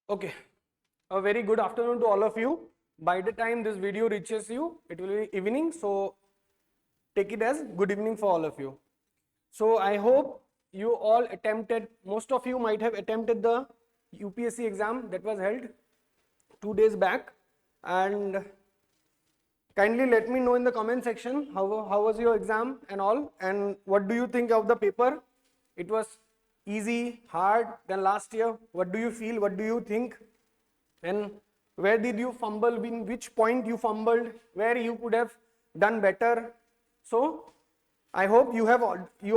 Okay, a very good afternoon to all of you. By the time this video reaches you, it will be evening, so take it as good evening for all of you. So I hope you all attempted, most of you might have attempted the UPSC exam that was held 2 days back, and kindly let me know in the comment section how was your exam and all, and what do you think of the paper. It was easy, hard than last year? What do you feel? What do you think? And where did you fumble? In which point you fumbled? Where you could have done better? So I hope you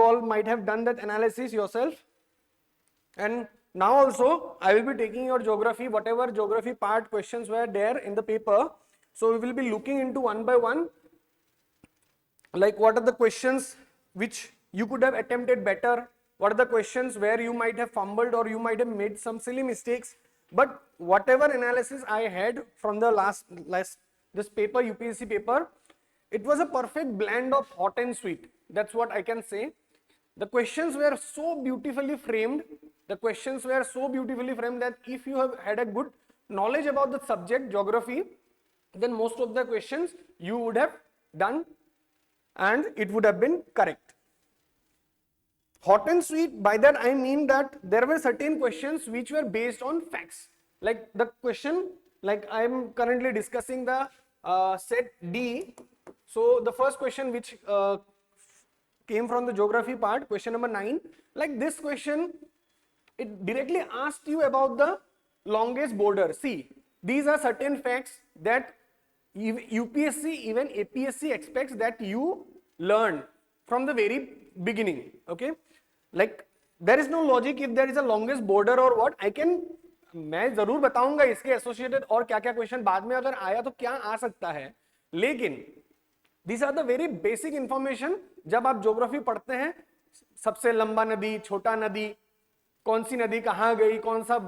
all might have done that analysis yourself. And now also I will be taking your geography, whatever geography part questions were there in the paper. So we will be looking into one by one, like what are the questions which you could have attempted better, what are the questions where you might have fumbled or you might have made some silly mistakes. But whatever analysis I had from the last this paper, UPSC paper, it was a perfect blend of hot and sweet. That's what I can say. The questions were so beautifully framed. The questions were so beautifully framed that if you have had a good knowledge about the subject geography, then most of the questions you would have done and it would have been correct. Hot and sweet, by that I mean that there were certain questions which were based on facts. Like the question, like I am currently discussing the set D. So the first question which came from the geography part, question number 9, like this question, it directly asked you about the longest border. See, these are certain facts that UPSC, even APSC expects that you learn from the very beginning. Okay, like there is no logic if there is a longest border or what. मैं जरूर बताऊंगा इसके associated और क्या क्या question बाद में अगर आया तो क्या आ सकता है, लेकिन these are the very basic information. जब आप ज्योग्राफी पढ़ते हैं, सबसे लंबा नदी, छोटा नदी, कौन सी नदी कहाँ गई, कौन सा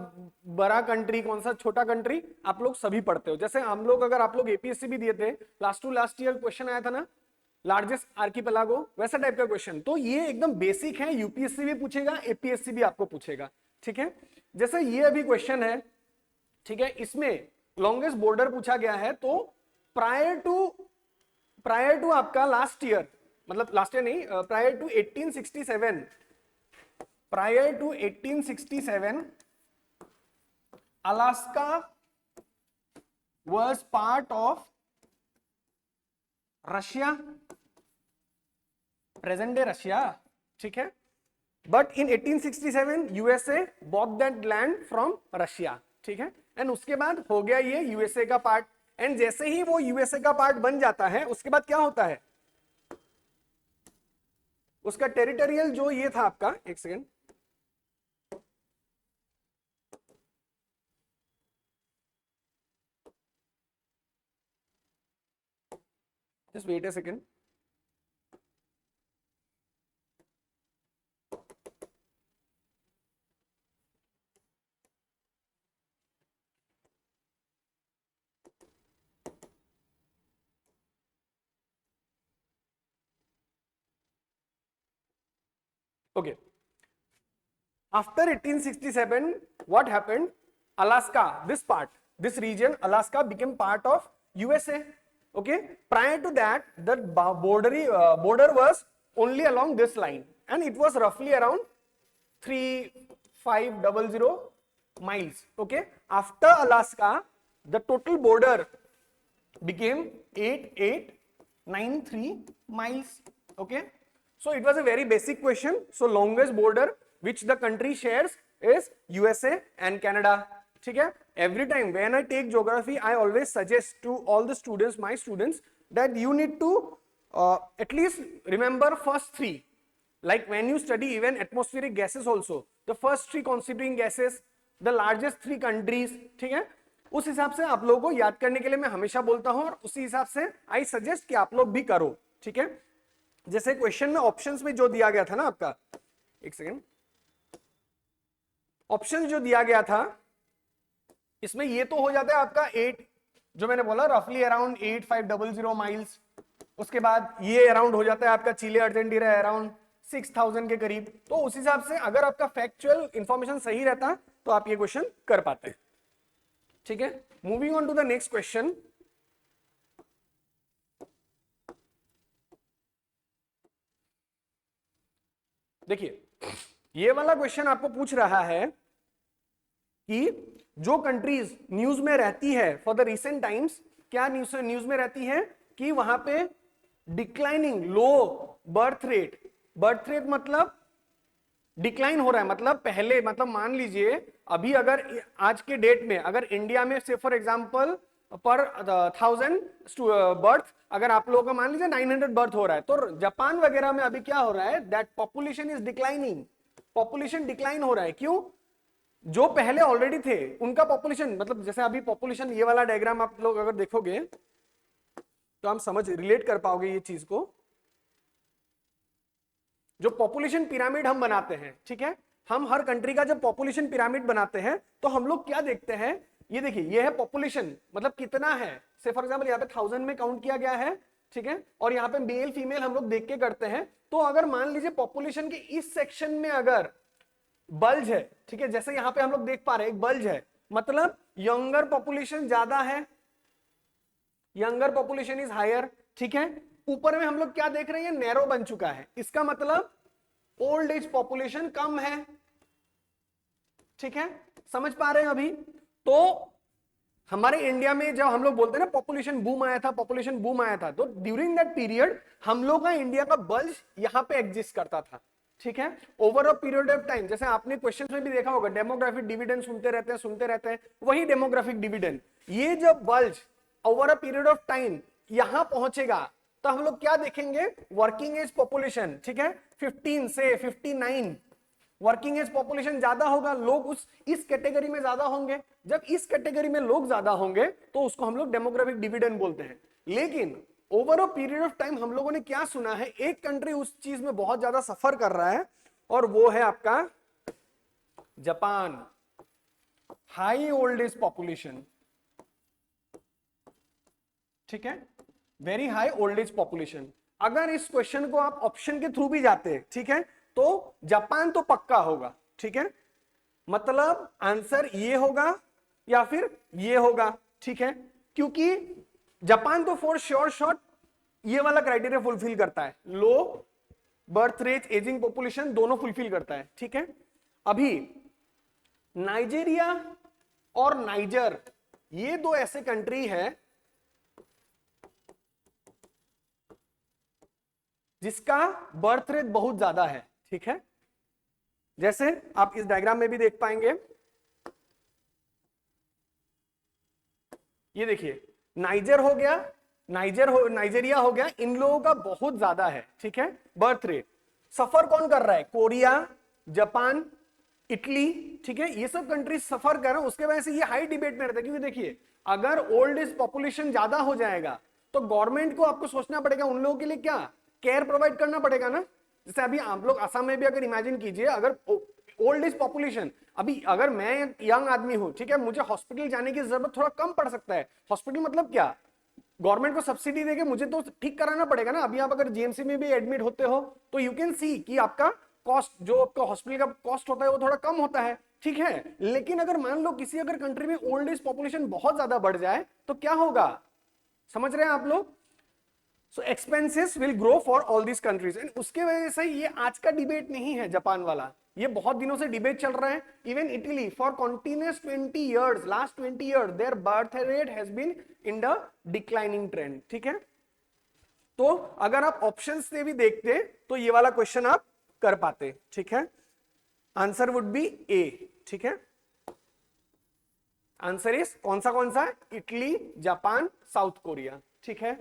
बड़ा कंट्री, कौन सा छोटा कंट्री, आप लोग सभी पढ़ते हो. जैसे हम लोग, अगर आप लोग एपीएससी भी दिए थे, लास्ट ईयर क्वेश्चन आया था ना, लार्जेस्ट आर्किपेलागो, वैसा टाइप का क्वेश्चन. तो ये एकदम बेसिक है, यूपीएससी भी पूछेगा, एपीएससी भी आपको पूछेगा. ठीक है, जैसे ये अभी क्वेश्चन है, ठीक है, इसमें लॉन्गेस्ट बॉर्डर पूछा गया है. तो प्रायर टू आपका लास्ट ईयर, मतलब लास्ट ईयर नहीं, prior to 1867 Alaska was part of Russia, present day Russia. ठीक है, but in 1867 USA bought that land from Russia. ठीक है, एंड उसके बाद हो गया ये यूएसए का पार्ट. एंड जैसे ही वो यूएसए का पार्ट बन जाता है, उसके बाद क्या होता है, उसका टेरिटोरियल जो ये था आपका, एक second, just wait a second. Okay. After 1867, what happened? Alaska, this part, this region, Alaska became part of USA. Okay. Prior to that, the border was only along this line, and it was roughly around 3500 miles. Okay. After Alaska, the total border became 8893 miles. Okay. So it was a very basic question. So longest border which the country shares is USA and Canada. ठीक है, every time when I take geography, I always suggest to all the students, my students, that you need to at least remember first three. Like when you study even atmospheric gases also, the first three constituting gases, the largest three countries. ठीक है, उस हिसाब से आप लोगों को याद करने के लिए मैं हमेशा बोलता हूं, और उसी हिसाब से आई सजेस्ट कि आप लोग भी करो. ठीक है, जैसे क्वेश्चन में ऑप्शंस में जो दिया गया था ना आपका, एक सेकेंड, ऑप्शन जो दिया गया था, इसमें ये तो हो जाता है आपका 8, जो मैंने बोला रफली अराउंड 8500 माइल्स. उसके बाद ये अराउंड हो जाता है आपका चिले अर्जेंटीना अराउंड 6000 के करीब. तो उस हिसाब से अगर आपका फैक्चुअल इंफॉर्मेशन सही रहता तो आप ये क्वेश्चन कर पाते हैं. ठीक है, moving on to the next question. देखिए, ये वाला क्वेश्चन आपको पूछ रहा है कि जो कंट्रीज न्यूज में रहती है फॉर द रिसेंट टाइम्स, क्या न्यूज में रहती है कि वहां पे डिक्लाइनिंग लो बर्थ रेट मतलब डिक्लाइन हो रहा है, मतलब पहले, मतलब मान लीजिए अभी अगर आज के डेट में अगर इंडिया में से फॉर एग्जांपल पर 1000 बर्थ अगर आप लोगों का मान लीजिए 900 बर्थ हो रहा है, तो जापान वगैरह में अभी क्या हो रहा है, that population is declining, population decline हो रहा है। क्यों? जो पहले ऑलरेडी थे उनका पॉपुलेशन, मतलब जैसे अभी पॉपुलेशन, ये वाला डायग्राम आप लोग अगर देखोगे तो हम समझ रिलेट कर पाओगे ये चीज को। जो पॉपुलेशन पिरामिड हम बनाते हैं, ठीक है, हम हर कंट्री का जब पॉपुलेशन पिरामिड बनाते हैं तो हम लोग क्या देखते हैं, ये देखिए, ये है पॉपुलेशन, मतलब कितना है, से फॉर एग्जांपल यहाँ पे 1000 में काउंट किया गया है, ठीक है, और यहाँ पे मेल फीमेल हम लोग देख के करते हैं। तो अगर मान लीजिए पॉपुलेशन के इस सेक्शन में अगर बल्ज है, ठीक है, जैसे यहाँ पे हम लोग देख पा रहे हैं एक बल्ज है, मतलब यंगर पॉपुलेशन ज्यादा है, यंगर पॉपुलेशन इज हायर, ठीक है। ऊपर में हम लोग क्या देख रहे हैं, नैरो बन चुका है, इसका मतलब ओल्ड एज पॉपुलेशन कम है, ठीक है, समझ पा रहे हैं अभी। तो हमारे इंडिया में जब हम लोग बोलते हैं ना पॉपुलेशन बूम आया था, पॉपुलेशन बूम आया था, तो ड्यूरिंग दैट पीरियड हम लोग का इंडिया का बल्ज यहां पे एग्जिस्ट करता था, ठीक है, over a period of time. जैसे आपने क्वेश्चंस में भी देखा होगा, डेमोग्राफिक डिविडेंड सुनते रहते हैं, वही डेमोग्राफिक डिविडेंड, ये जब bulge over a period of time यहां पहुंचेगा तो हम लोग क्या देखेंगे, वर्किंग एज पॉपुलेशन, ठीक है, 15 से 59 वर्किंग एज पॉपुलेशन ज्यादा होगा, लोग इस कैटेगरी में ज्यादा होंगे। जब इस कैटेगरी में लोग ज्यादा होंगे तो उसको हम लोग डेमोग्राफिक डिविडेंड बोलते हैं। लेकिन over a period of time हम लोगों ने क्या सुना है, एक कंट्री उस चीज में बहुत ज्यादा सफर कर रहा है और वो है आपका Japan, high old age population, ठीक है, very high old age population. अगर इस क्वेश्चन को आप ऑप्शन के थ्रू भी जाते हैं, ठीक है, तो जापान तो पक्का होगा, ठीक है, मतलब आंसर ये होगा या फिर ये होगा, ठीक है, क्योंकि जापान तो फॉर श्योर शॉट ये वाला क्राइटेरिया फुलफिल करता है, low birth rate, ageing population दोनों फुलफिल करता है, ठीक है। अभी नाइजीरिया और नाइजर, ये दो ऐसे कंट्री है जिसका बर्थ रेट बहुत ज्यादा है, ठीक है, जैसे आप इस डायग्राम में भी देख पाएंगे, ये देखिए, नाइजर हो गया, नाइजीरिया हो गया, इन लोगों का बहुत ज्यादा है, ठीक है, बर्थ रेट। सफर कौन कर रहा है, कोरिया, जापान, इटली, ठीक है, ये सब कंट्री सफर कर रहे हैं, उसके वजह से ये हाई डिबेट में रहता है। क्योंकि देखिए, अगर ओल्ड एज पॉपुलेशन ज्यादा हो जाएगा तो गवर्नमेंट को आपको सोचना पड़ेगा उन लोगों के लिए क्या केयर प्रोवाइड करना पड़ेगा ना। जैसे अभी आप लोग असम में भी अगर इमेजिन कीजिए, अगर ओल्ड एज पॉपुलेशन, अभी अगर मैं यंग आदमी हूं, ठीक है, मुझे हॉस्पिटल जाने की जरूरत थोड़ा कम पड़ सकता है। हॉस्पिटल मतलब क्या, गवर्नमेंट को सब्सिडी देके मुझे तो ठीक कराना पड़ेगा ना। अभी आप अगर जीएमसी में भी एडमिट होते हो तो यू कैन सी कि आपका कॉस्ट, जो आपका हॉस्पिटल का कॉस्ट होता है वो थोड़ा कम होता है, ठीक है। लेकिन अगर मान लो किसी अगर कंट्री में ओल्ड एज पॉपुलेशन बहुत ज्यादा बढ़ जाए तो क्या होगा, समझ रहे हैं आप लोग। So expenses will grow for all these countries, and उसके वजह से ये आज का डिबेट नहीं है जापान वाला, ये बहुत दिनों से डिबेट चल रहा है। Even Italy for continuous 20 years, last 20 years their birth rate has been in the declining trend, ठीक है। तो अगर आप ऑप्शंस से भी देखते तो ये वाला क्वेश्चन आप कर पाते, ठीक है। आंसर वुड बी ए, ठीक है, आंसर इज कौन सा, इटली, जापान, साउथ कोरिया, ठीक है।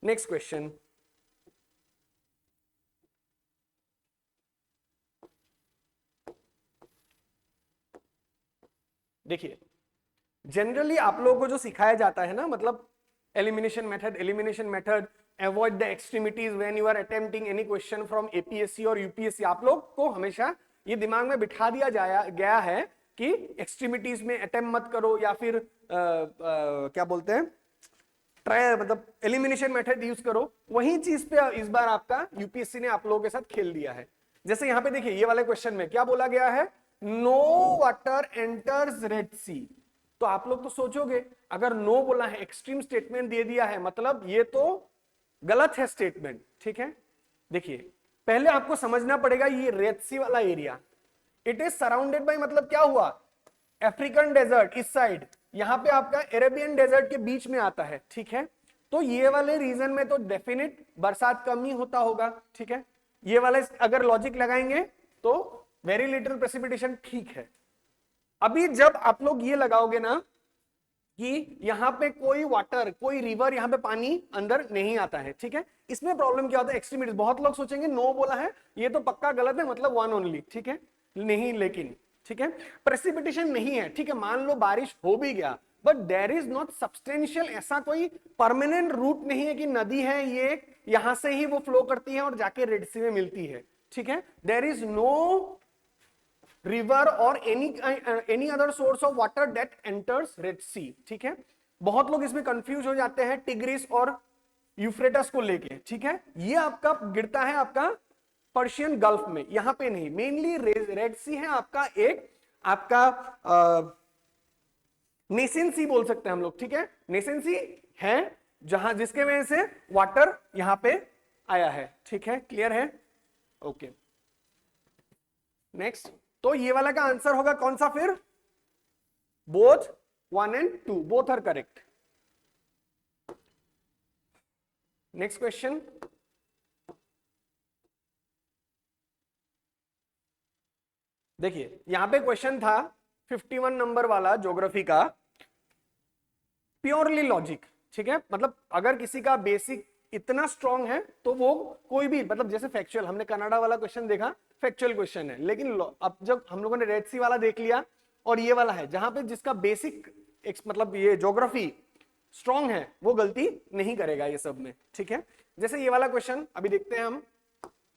नेक्स्ट क्वेश्चन, देखिए, जनरली आप लोगों को जो सिखाया जाता है ना, मतलब elimination method, avoid the extremities when you are attempting any question from APSC और यूपीएससी, आप लोग को हमेशा ये दिमाग में बिठा दिया गया है कि एक्सट्रीमिटीज में अटेम्प्ट मत करो, या फिर क्या बोलते हैं, ट्राई, मतलब एलिमिनेशन मेथड यूज करो। वही चीज पे इस बार आपका यूपीएससी ने आप लोगों के साथ खेल दिया है। जैसे यहां पे देखिए, ये वाले क्वेश्चन में क्या बोला गया है, नो वाटर एंटर्स रेड सी, तो आप लोग तो सोचोगे अगर नो बोला है, एक्सट्रीम स्टेटमेंट दे दिया है, मतलब ये तो गलत है स्टेटमेंट, ठीक है। देखिए पहले आपको समझना पड़ेगा ये रेड सी वाला area, it is surrounded by, मतलब क्या हुआ, अफ्रीकन डेजर्ट इस साइड, यहां पे आपका अरेबियन डेजर्ट के बीच में आता है, ठीक है। तो ये वाले रीजन में तो डेफिनेट बरसात कम ही होता होगा, ठीक है। ये वाले अगर लॉजिक लगाएंगे तो वेरी लिटिल प्रेसिपिटेशन, ठीक है। अभी जब आप लोग ये लगाओगे ना कि यहां पे कोई वाटर, कोई रिवर, यहां पे पानी अंदर नहीं आता है, ठीक है, इसमें प्रॉब्लम क्या होता है, एक्सट्रीमिटीज। बहुत लोग सोचेंगे नो बोला है ये तो पक्का गलत है, मतलब वन ओनली, ठीक है, नहीं, लेकिन ठीक है प्रेसिपिटेशन नहीं है, ठीक है, मान लो बारिश हो भी गया, but there is not substantial, ऐसा कोई परमानेंट रूट नहीं है कि नदी है ये यहां से ही वो फ्लो करती है और जाके रेड सी में मिलती है, ठीक है। देर इज नो रिवर और any other source of water that enters Red Sea, ठीक है। बहुत लोग इसमें कंफ्यूज हो जाते हैं टिग्रिस और यूफ्रेटस को लेके, ठीक है। ये आपका गिरता है आपका पर्शियन गल्फ में, यहां पे नहीं, मेनली रेड सी है आपका एक, आपका नेसेन सी बोल सकते हैं हम लोग, ठीक है, नेसेन सी है जहां, जिसके वजह से वाटर यहां पे आया है, ठीक है, क्लियर है, ओके। नेक्स्ट, तो ये वाला का आंसर होगा कौन सा फिर, both 1 and 2 both are correct. Next question, देखिए यहां पे क्वेश्चन था 51 नंबर वाला ज्योग्राफी का, प्योरली लॉजिक, ठीक है, मतलब अगर किसी का बेसिक इतना स्ट्रांग है तो वो कोई भी, मतलब जैसे फैक्चुअल, हमने कनाडा वाला क्वेश्चन देखा, फैक्चुअल क्वेश्चन है, लेकिन अब जब हम लोगों ने रेड सी वाला देख लिया और ये वाला है जहां पे जिसका बेसिक मतलब ये ज्योग्राफी स्ट्रांग है, वो गलती नहीं करेगा ये सब में, ठीक है। जैसे ये वाला क्वेश्चन अभी देखते हैं हम,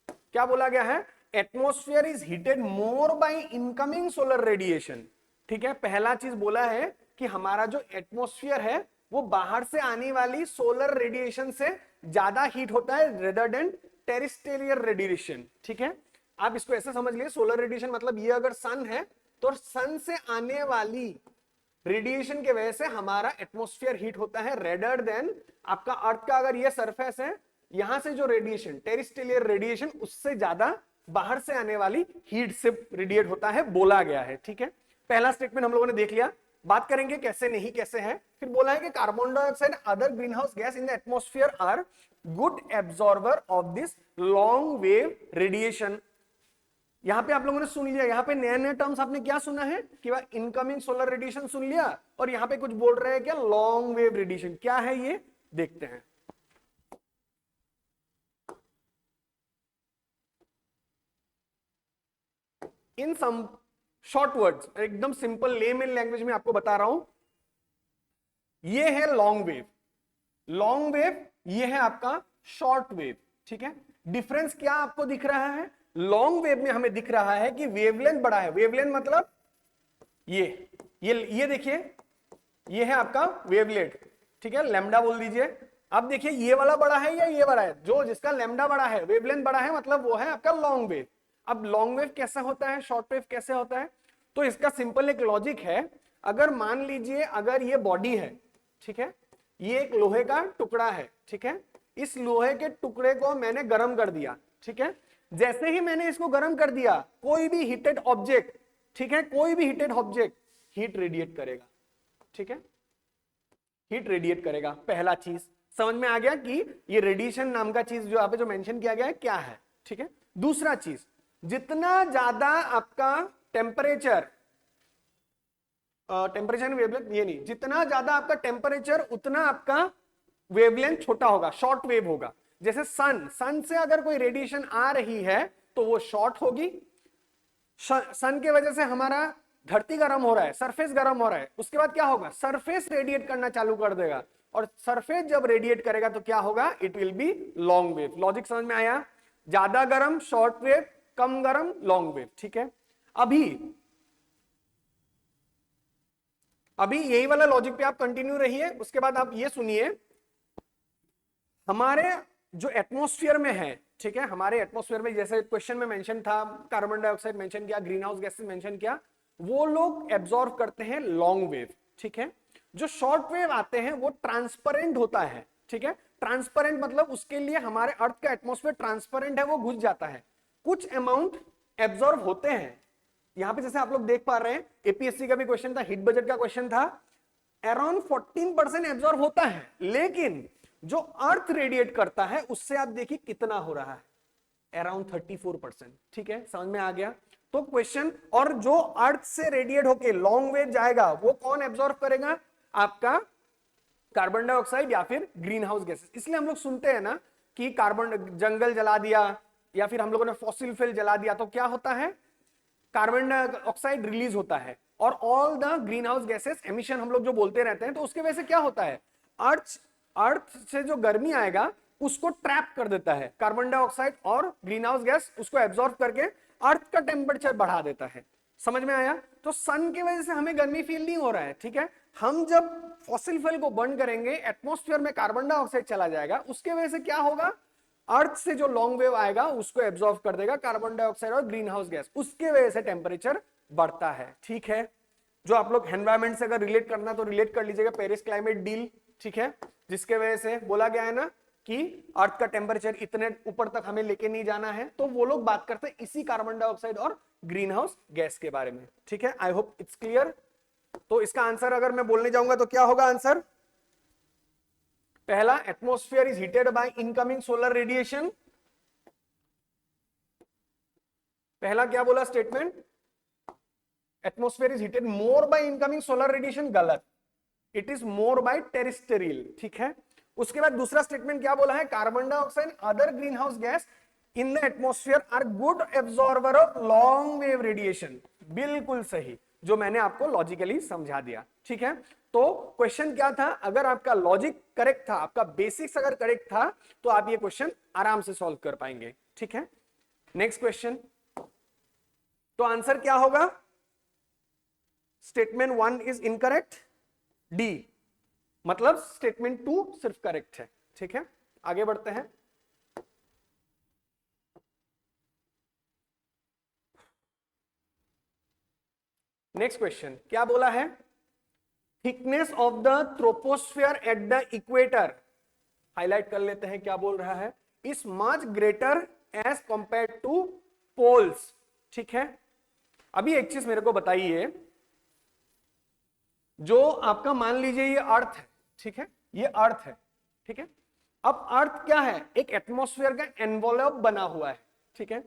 क्या बोला गया है, atmosphere is heated more by incoming solar radiation, ठीक है। पहला चीज बोला है कि हमारा जो एटमॉस्फेयर है वो बाहर से आने वाली सोलर रेडिएशन से ज्यादा हीट होता है रेदर देन टेरेस्ट्रियल रेडिएशन, ठीक है। आप इसको ऐसे समझ लिए, सोलर रेडिएशन मतलब ये अगर सन है तो सन से आने वाली रेडिएशन के वजह से हमारा एटमॉस्फेयर हीट होता है रेदर देन आपका अर्थ का, अगर ये सरफेस है, यहां से जो रेडिएशन टेरेस्ट्रियल रेडिएशन उससे ज्यादा बाहर से आने वाली हीट से रेडिएट होता है, बोला गया है, ठीक है। पहला स्टेटमेंट हम लोगों ने देख लिया, बात करेंगे कैसे नहीं कैसे है। फिर बोला है कि carbon dioxide other green house gas in the atmosphere are good absorber of this long wave radiation. यहां पे आप लोगों ने सुन लिया, यहां पे नए नए टर्म्स आपने क्या सुना है कि भाई इनकमिंग सोलर रेडिएशन सुन लिया, और यहां पे कुछ बोल रहे हैं क्या, लॉन्ग वेव रेडिएशन, क्या है ये देखते हैं। इन सम शॉर्ट वर्ड्स, एकदम सिंपल लेमन लैंग्वेज में आपको बता रहा हूं, ये है लॉन्ग वेव, लॉन्ग वेव ये है आपका शॉर्ट वेव, ठीक है। डिफरेंस क्या आपको दिख रहा है, लॉन्ग वेव में हमें दिख रहा है कि वेवलेंथ बड़ा है, वेवलेंथ मतलब ये देखिए, ये है आपका वेवलेंथ, ठीक है, लैम्डा बोल दीजिए। अब देखिए ये वाला बड़ा है या ये बड़ा है, जो जिसका लैम्डा बड़ा है, वेवलेंथ बड़ा है, मतलब वो है आपका लॉन्ग वेव। अब लॉन्ग वेव कैसा होता है, शॉर्ट वेव कैसे होता है, तो इसका सिंपल एक लॉजिक है। अगर मान लीजिए अगर ये बॉडी है, ठीक है, ये एक लोहे का टुकड़ा है, ठीक है, इस लोहे के टुकड़े को मैंने गर्म कर दिया, ठीक है, जैसे ही मैंने इसको गर्म कर दिया, कोई भी हीटेड ऑब्जेक्ट, ठीक है, कोई भी हीटेड ऑब्जेक्ट हीट रेडिएट करेगा, ठीक है, हीट रेडिएट करेगा। पहला चीज समझ में आ गया कि ये रेडिएशन नाम का चीज जो यहाँ पे जो मेंशन किया गया है क्या है, ठीक है। दूसरा चीज, जितना ज्यादा आपका टेम्परेचर, टेम्परेचर वेवलेंथ ये नहीं, जितना ज्यादा आपका टेम्परेचर उतना आपका वेवलेंथ छोटा होगा, शॉर्ट वेव होगा। जैसे सन से अगर कोई रेडिएशन आ रही है तो वो शॉर्ट होगी, सन के वजह से हमारा धरती गर्म हो रहा है, सरफेस गर्म हो रहा है, उसके बाद क्या होगा, सरफेस रेडिएट करना चालू कर देगा, और सरफेस जब रेडिएट करेगा तो क्या होगा, it will be long wave. Logic समझ में आया, ज्यादा गर्म शॉर्ट वेव, कम गर्म लॉन्ग वेव, ठीक है। अभी यही वाला लॉजिक पे आप कंटिन्यू रहिए, उसके बाद आप ये सुनिए, हमारे जो एटमॉस्फेयर में है, ठीक है, हमारे एटमॉस्फेयर में जैसे क्वेश्चन में मेंशन था, कार्बन डाइऑक्साइड मेंशन किया, ग्रीन हाउस गैसेस मेंशन किया, वो लोग एब्जॉर्ब करते हैं लॉन्ग वेव, ठीक है। जो शॉर्ट वेव आते हैं वो ट्रांसपेरेंट होता है, ठीक है। ट्रांसपेरेंट मतलब उसके लिए हमारे अर्थ का एटमॉस्फेयर ट्रांसपेरेंट है, वो घुस जाता है, कुछ अमाउंट एब्जॉर्ब होते हैं। यहां पे जैसे आप लोग देख पा रहे हैं, एपीएससी का भी क्वेश्चन था, हिट बजट का क्वेश्चन था, अराउंड 14% एब्जॉर्ब होता है, लेकिन जो अर्थ रेडिएट करता है उससे आप देखिए कितना हो रहा है, अराउंड 34%, ठीक है। समझ में आ गया? तो क्वेश्चन, और जो अर्थ से रेडिएट होके लॉन्ग वेव जाएगा वो कौन एब्जॉर्ब करेगा? आपका कार्बन डाइऑक्साइड या फिर ग्रीन हाउस गैसेस। इसलिए हम लोग सुनते हैं ना कि कार्बन, जंगल जला दिया या फिर हम लोगों ने फॉसिल फ्यूल जला दिया तो क्या होता है, कार्बन डाइऑक्साइड रिलीज होता है और all the green house gases emission हम लोग जो बोलते रहते हैं। तो उसके वजह से क्या होता है, अर्थ से जो गर्मी आएगा उसको ट्रैप कर देता है कार्बन डाइऑक्साइड, और ग्रीन हाउस गैस उसको एब्जॉर्ब करके अर्थ का टेम्परेचर बढ़ा देता है। समझ में आया? तो सन की वजह से हमें गर्मी फील नहीं हो रहा है, ठीक है। हम जब फॉसिल फ्यूल को बर्न करेंगे, एटमॉस्फेयर में कार्बन डाइऑक्साइड चला जाएगा, उसके वजह से क्या होगा, अर्थ से जो लॉन्ग वेव आएगा उसको एब्जॉर्ब कर देगा कार्बन डाइऑक्साइड और ग्रीन हाउस गैस, उसके वजह से टेम्परेचर बढ़ता है, ठीक है। जो आप लोग एनवायरमेंट से अगर रिलेट करना तो रिलेट कर लीजिएगा, पेरिस क्लाइमेट डील, ठीक है, जिसके वजह से बोला गया है ना कि अर्थ का टेम्परेचर इतने ऊपर तक हमें लेके नहीं जाना है। तो वो लोग बात करते हैं इसी कार्बन डाइऑक्साइड और ग्रीन हाउस गैस के बारे में, ठीक है। आई होप इट्स क्लियर। तो इसका आंसर अगर मैं बोलने जाऊंगा तो क्या होगा आंसर? पहला, atmosphere is heated by incoming solar radiation. पहला क्या बोला statement? Atmosphere is heated more by incoming solar radiation, गलत, it is more by terrestrial, ठीक है। उसके बाद दूसरा स्टेटमेंट क्या बोला है, carbon dioxide other green house gas in the atmosphere are good absorber of long wave radiation, बिल्कुल सही, जो मैंने आपको लॉजिकली समझा दिया, ठीक है। तो क्वेश्चन क्या था, अगर आपका लॉजिक करेक्ट था, आपका बेसिक्स अगर करेक्ट था, तो आप ये क्वेश्चन आराम से सॉल्व कर पाएंगे, ठीक है। नेक्स्ट क्वेश्चन, तो आंसर क्या होगा? स्टेटमेंट 1 इज इनकरेक्ट, डी, मतलब स्टेटमेंट 2 सिर्फ करेक्ट है, ठीक है। आगे बढ़ते हैं। नेक्स्ट क्वेश्चन क्या बोला है, thickness of the troposphere at the equator, highlight कर लेते हैं क्या बोल रहा है, is much greater as compared to poles, ठीक है। अभी एक चीज मेरे को बताइए, जो आपका मान लीजिए ये अर्थ है, ठीक है, ये अर्थ है, ठीक है। अब अर्थ क्या है, एक एटमॉस्फेयर का एनवलप बना हुआ है, ठीक है।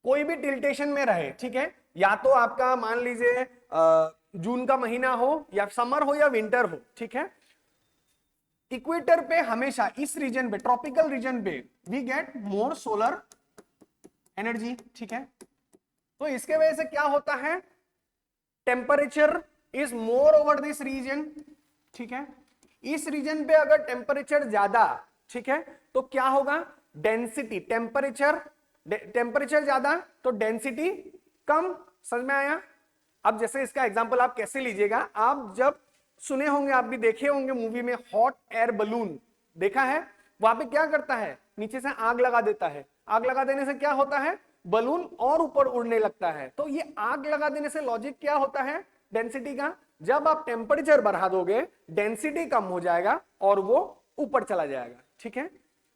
कोई भी टिल्टेशन में रहे, ठीक है, या तो आपका मान लीजिए जून का महीना हो या समर हो या विंटर हो, ठीक है। इक्वेटर पे हमेशा इस रीजन पे, ट्रॉपिकल रीजन पे we get more solar energy, ठीक है। तो इसके वजह से क्या होता है, temperature is more over this region, ठीक है। इस रीजन पे अगर टेम्परेचर ज्यादा, ठीक है, तो क्या होगा, डेंसिटी, टेम्परेचर ज्यादा तो डेंसिटी कम। समझ में आया? अब जैसे इसका एग्जांपल आप कैसे लीजिएगा, आप जब सुने होंगे, आप भी देखे होंगे मूवी में, हॉट एयर बलून देखा है, वहां पे क्या करता है, नीचे से आग लगा देता है, आग लगा देने से क्या होता है, बलून और ऊपर उड़ने लगता है। तो ये आग लगा देने से लॉजिक क्या होता है डेंसिटी का, जब आप टेम्परेचर बढ़ा दोगे डेंसिटी कम हो जाएगा और वो ऊपर चला जाएगा, ठीक है।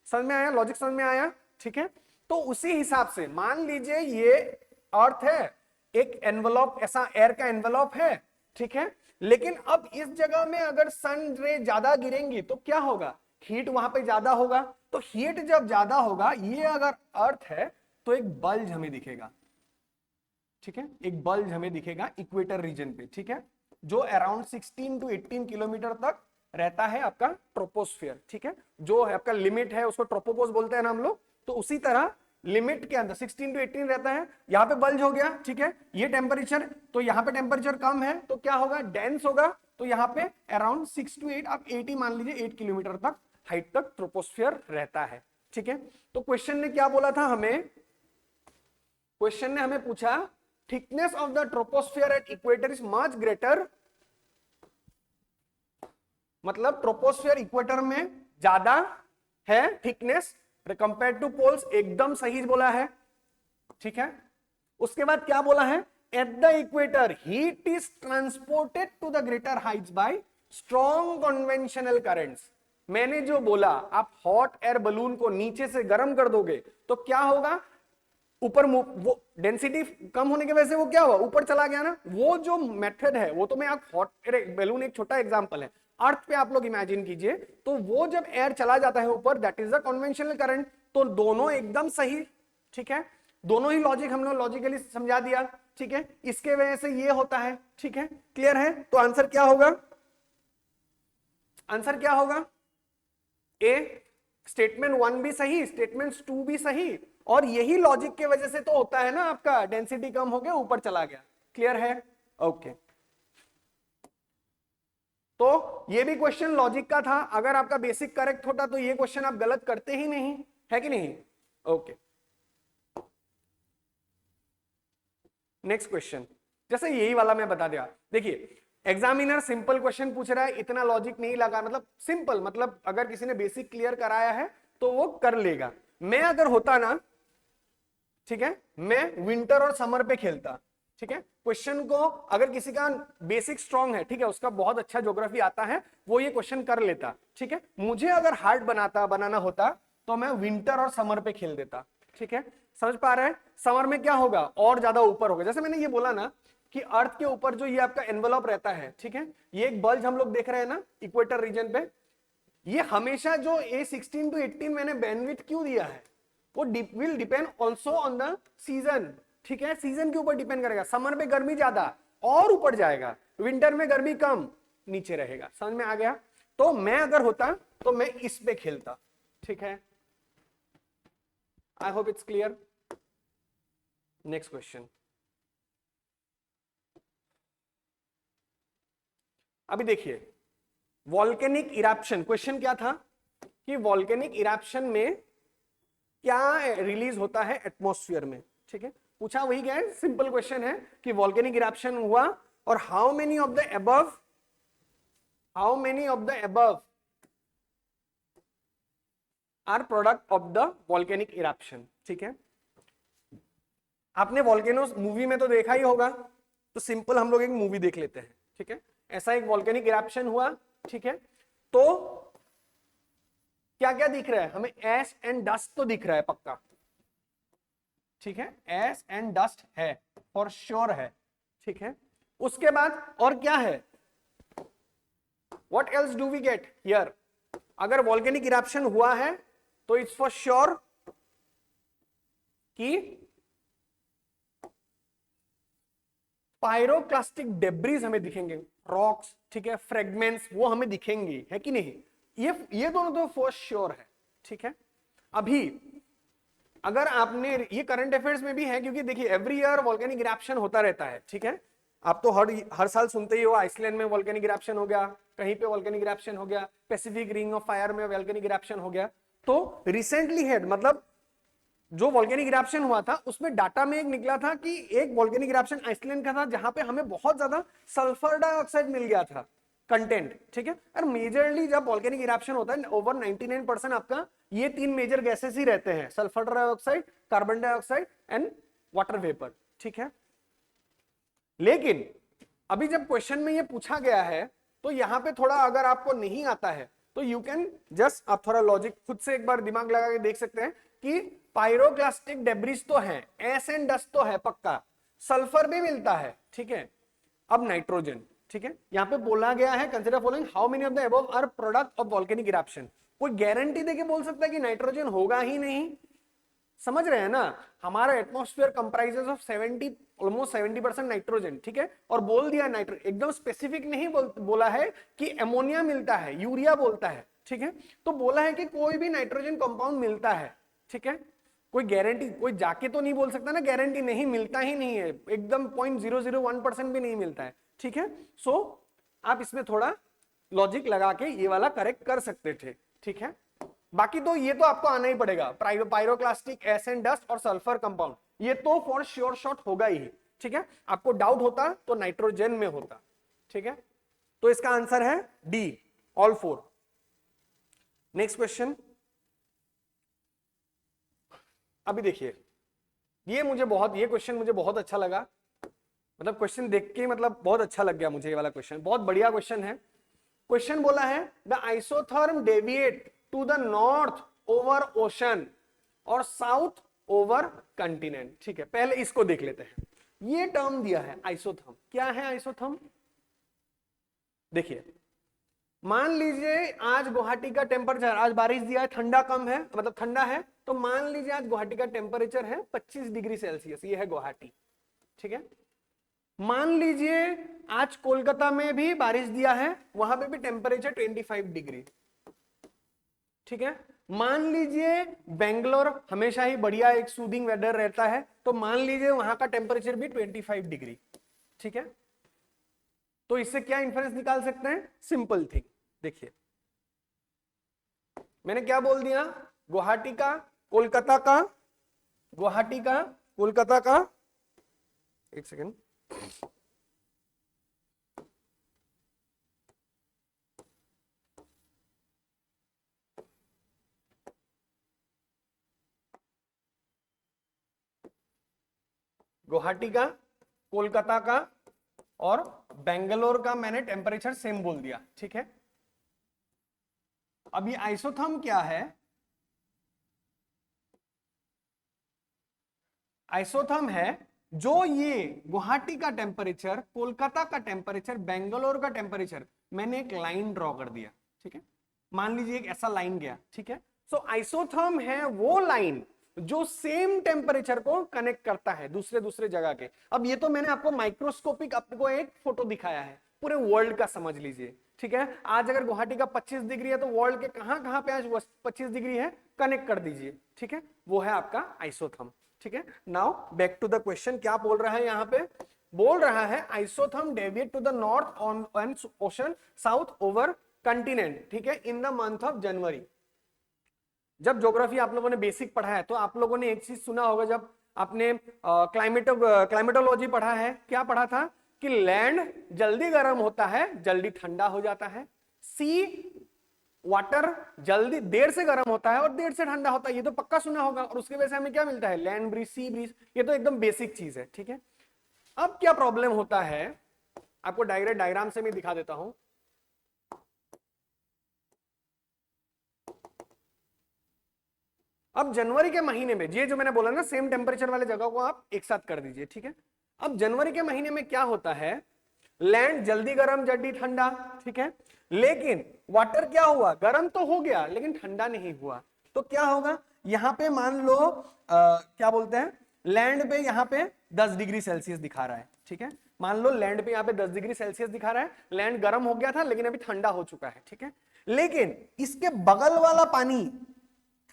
समझ में आया? लॉजिक समझ में आया? ठीक है। तो उसी हिसाब से मान लीजिए ये अर्थ है, एक एनवलप, ऐसा एयर का एनवलप है, ठीक है, लेकिन अब इस जगह में अगर सन रे ज्यादा गिरेंगी तो क्या होगा, हीट वहां पे ज्यादा होगा। तो हीट जब ज्यादा होगा, ये अगर अर्थ है तो एक बल्ज हमें दिखेगा, ठीक है, एक बल्ज हमें दिखेगा इक्वेटर रीजन पे, ठीक है, जो अराउंड 16 टू 18 किलोमीटर तक रहता है आपका ट्रोपोस्फियर, ठीक है, जो है आपका लिमिट है उसको ट्रोपोपोज बोलते हैं ना हम लोग। तो उसी तरह लिमिट के अंदर 16 टू 18 रहता है, यहां पे बल्ज हो गया, ठीक है, ये टेम्परेचर, तो यहां पे टेम्परेचर कम है तो क्या होगा, डेंस होगा, तो यहां पे अराउंड 6 टू 8, आप 80 मान लीजिए, 8 किलोमीटर तक हाइट तक ट्रोपोस्फियर रहता है, ठीक है। तो क्वेश्चन ने क्या बोला था हमें, क्वेश्चन ने हमें पूछा thickness of the troposphere at equator is much greater, मतलब ट्रोपोस्फियर इक्वेटर में ज्यादा है थिकनेस कंपेयर टू पोल्स, एकदम सही बोला है, ठीक है। उसके बाद क्या बोला है, at the equator heat is transported to the greater heights by strong conventional currents. मैंने जो बोला, आप हॉट एयर बलून को नीचे से गर्म कर दोगे तो क्या होगा, ऊपर वो डेंसिटी कम होने की वजह से वो क्या हुआ, ऊपर चला गया ना। वो जो मेथड है वो तो मैं, आप हॉट एयर बैलून एक छोटा एग्जांपल है, अर्थ पे आप लोग इमेजिन कीजिए, तो वो जब एयर चला जाता है ऊपर, that is the conventional current. तो दोनों एकदम सही, ठीक है, दोनों ही लॉजिक हम लोग लॉजिकली समझा दिया, ठीक है, इसके वजह से ये होता है, ठीक है, क्लियर है। तो आंसर क्या होगा, आंसर क्या होगा, ए, स्टेटमेंट 1 भी सही, स्टेटमेंट 2 भी सही, और यही लॉजिक के वजह से तो होता है ना, आपका डेंसिटी कम हो गया, ऊपर चला गया, क्लियर है, ओके। तो ये भी क्वेश्चन लॉजिक का था, अगर आपका बेसिक करेक्ट होता तो ये क्वेश्चन आप गलत करते ही नहीं, है कि नहीं, ओके। नेक्स्ट क्वेश्चन, जैसे यही वाला मैं बता दिया, देखिए एग्जामिनर सिंपल क्वेश्चन पूछ रहा है, इतना लॉजिक नहीं लगा, मतलब सिंपल, मतलब अगर किसी ने बेसिक क्लियर कराया है तो वो कर लेगा। मैं अगर होता ना, ठीक है, मैं विंटर और समर पे खेलता, ठीक है, क्वेश्चन को अगर किसी का बेसिक स्ट्रांग है, ठीक है, उसका बहुत अच्छा ज्योग्राफी आता है, वो ये क्वेश्चन कर लेता, ठीक है, मुझे अगर हार्ड बनाना होता तो मैं विंटर और समर पे खेल देता, ठीक है, समझ पा रहे हैं। समर में क्या होगा, और ज्यादा ऊपर होगा, जैसे मैंने ये बोला ना कि अर्थ के ऊपर जो ये आपका एनवेलप रहता है, ठीक है, ये एक बल्ब हम लोग देख रहे हैं ना इक्वेटर रीजन पे, ये हमेशा जो A16 to 18 मैंने बैंडविड्थ क्यों दिया है, वो will depend also on the season, ठीक है, सीजन के ऊपर डिपेंड करेगा। समर में गर्मी ज्यादा और ऊपर जाएगा, विंटर में गर्मी कम नीचे रहेगा, समझ में आ गया। तो मैं अगर होता तो मैं इस पे खेलता, ठीक है, आई hope it's clear. Next question, अभी देखिए वॉल्केनिक इरप्शन, क्वेश्चन क्या था कि वॉल्केनिक इरप्शन में क्या रिलीज होता है एटमॉस्फेयर में, ठीक है, पूछा वही क्या है, सिंपल क्वेश्चन है कि वॉल्केनिक इरप्शन हुआ और how many of the above are product of the volcanic eruption, ठीक है। आपने वॉल्केनोस मूवी में तो देखा ही होगा, तो सिंपल हम लोग एक मूवी देख लेते हैं, ठीक है, ऐसा एक वॉल्केनिक इरप्शन हुआ, ठीक है, तो क्या क्या दिख रहा है हमें, एश एंड डस्ट तो दिख रहा है पक्का, ठीक है, एश एंड डस्ट है फॉर श्योर है, ठीक है, उसके बाद और क्या है, what else do we get here, अगर वॉल्केनिक इरप्शन हुआ है तो इट्स फॉर श्योर कि पायरोक्लास्टिक डेब्रीज हमें दिखेंगे, रॉक्स, ठीक है, फ्रेगमेंट्स वो हमें दिखेंगे, है कि नहीं, ये दोनों तो फॉर श्योर है, ठीक है। अभी अगर आपने, ये करंट अफेयर्स में भी है, क्योंकि देखिए एवरी ईयर वॉल्केनिक इरप्शन होता रहता है, ठीक है, आप तो हर साल सुनते ही हो, आइसलैंड में वॉल्केनिक इरप्शन हो गया, कहीं पे वॉल्केनिक इरप्शन हो गया, पैसिफिक रिंग ऑफ फायर में वॉल्केनिक इरप्शन हो गया। तो रिसेंटली है, मतलब जो वॉल्केनिक इरप्शन हुआ था उसमें डाटा में एक निकला था कि एक वॉल्केनिक इरप्शन आइसलैंड का था जहां पे हमें बहुत ज्यादा सल्फर डाइऑक्साइड मिल गया था कंटेंट, ठीक है, और मेजरली जब वॉल्केनिक इरप्शन होता है ओवर 99% आपका ये तीन मेजर गैसेस ही रहते हैं, sulphur dioxide, carbon dioxide and water vapour, ठीक है। लेकिन अभी जब क्वेश्चन में ये पूछा गया है तो यहां पे थोड़ा अगर आपको नहीं आता है तो यू कैन जस्ट, आप थोड़ा लॉजिक खुद से एक बार दिमाग लगा के देख सकते हैं कि पायरोक्लास्टिक डेब्रिस तो है, एस एंड डस्ट तो है पक्का, सल्फर भी मिलता है, ठीक है, अब नाइट्रोजन, ठीक है, यहां पे बोला गया है consider following how many of the above are product of volcanic eruption. कोई गारंटी देके बोल सकता है कि नाइट्रोजन होगा ही नहीं, समझ रहे हैं ना, हमारा atmosphere comprises of 70 almost 70% nitrogen, ठीक है, और बोल दिया नाइट्रोजन, एकदम स्पेसिफिक नहीं बोला है कि एमोनिया मिलता है, यूरिया बोलता है, ठीक है, तो बोला है कि कोई भी नाइट्रोजन कंपाउंड मिलता है, ठीक है, कोई गारंटी, कोई जाके तो नहीं बोल सकता ना गारंटी नहीं, मिलता ही नहीं है, एकदम 0.001% भी नहीं मिलता है, ठीक है। सो आप इसमें थोड़ा लॉजिक लगा के ये वाला करेक्ट कर सकते थे, ठीक है, बाकी तो ये तो आपको आना ही पड़ेगा, पायरोक्लास्टिक, एस एंड डस्ट और सल्फर कंपाउंड, ये तो फॉर श्योर शॉट होगा ही, ठीक है, आपको डाउट होता तो नाइट्रोजन में होता, ठीक है, तो इसका आंसर है D, all four. Next question, अभी देखिए ये क्वेश्चन मुझे बहुत अच्छा लगा, मतलब क्वेश्चन देख के मतलब बहुत अच्छा लग गया मुझे ये वाला क्वेश्चन, बहुत बढ़िया क्वेश्चन है। क्वेश्चन बोला है the isotherm deviate to the north over ocean और साउथ ओवर कंटिनेंट। ठीक है, पहले इसको देख लेते हैं। ये टर्म दिया है आइसोथर्म, क्या है आइसोथर्म? देखिए, मान लीजिए आज गुवाहाटी का टेम्परेचर, आज बारिश दिया है, ठंडा कम है, मतलब ठंडा है, तो मान लीजिए आज गुवाहाटी का टेम्परेचर है 25 डिग्री सेल्सियस, ये है गुवाहाटी। ठीक है, मान लीजिए आज कोलकाता में भी बारिश दिया है, वहां पे भी टेम्परेचर 25 डिग्री। ठीक है, मान लीजिए बेंगलोर हमेशा ही बढ़िया एक सूदिंग वेदर रहता है, तो मान लीजिए वहां का टेम्परेचर भी 25 डिग्री। ठीक है, तो इससे क्या इंफरेंस निकाल सकते हैं? सिंपल थिंग, देखिए मैंने क्या बोल दिया, गुवाहाटी का, कोलकाता का, गुवाहाटी का, कोलकाता का, एक सेकेंड, गुवाहाटी का, कोलकाता का और बेंगलोर का मैंने टेम्परेचर सेम बोल दिया। ठीक है, अब ये आइसोथर्म क्या है? आइसोथर्म है जो ये गुवाहाटी का टेम्परेचर, कोलकाता का टेम्परेचर, बेंगलोर का टेम्परेचर, मैंने एक लाइन ड्रॉ कर दिया। ठीक है, मान लीजिए एक ऐसा लाइन गया। ठीक है, सो आइसोथर्म है वो लाइन जो सेम टेम्परेचर को कनेक्ट करता है दूसरे दूसरे जगह के। अब ये तो मैंने आपको माइक्रोस्कोपिक आपको एक फोटो दिखाया है, पूरे वर्ल्ड का समझ लीजिए। ठीक है, आज अगर गुवाहाटी का 25 डिग्री है तो वर्ल्ड के कहां कहां पे आज 25 डिग्री है, कनेक्ट कर दीजिए। ठीक है, वो है आपका आइसोथर्म। ठीक है, now back to the question, क्या बोल रहा है यहां पे? बोल रहा है isotherm deviate to the north on ocean, south over continent. ठीक है, in the month of January. जब ज्योग्राफी आप लोगों ने बेसिक पढ़ा है तो आप लोगों ने एक चीज सुना होगा, जब आपने क्लाइमेटोलॉजी पढ़ा है, क्या पढ़ा था कि लैंड जल्दी गर्म होता है, जल्दी ठंडा हो जाता है। सी वाटर जल्दी देर से गर्म होता है और देर से ठंडा होता है, ये तो पक्का सुना होगा। और उसकी वजह से हमें क्या मिलता है? लैंड ब्रीज, सी ब्रीज, ये तो एकदम बेसिक चीज है। ठीक है, अब क्या प्रॉब्लम होता है, आपको डायरेक्ट डायग्राम से मैं दिखा देता हूं। अब जनवरी के महीने में, ये जो मैंने बोला ना, सेम टेम्परेचर वाले जगह को आप एक साथ कर दीजिए। ठीक है, अब जनवरी के महीने में क्या होता है, लैंड जल्दी गर्म जल्दी ठंडा। ठीक है, लेकिन वाटर क्या हुआ, गर्म तो हो गया लेकिन ठंडा नहीं हुआ। तो क्या होगा, यहां पे मान लो क्या बोलते हैं, लैंड पे यहां पे 10 डिग्री सेल्सियस दिखा रहा है। ठीक है, मान लो लैंड पे यहां पे 10 डिग्री सेल्सियस दिखा रहा है, लैंड गर्म हो गया था लेकिन अभी ठंडा हो चुका है। ठीक है, लेकिन इसके बगल वाला पानी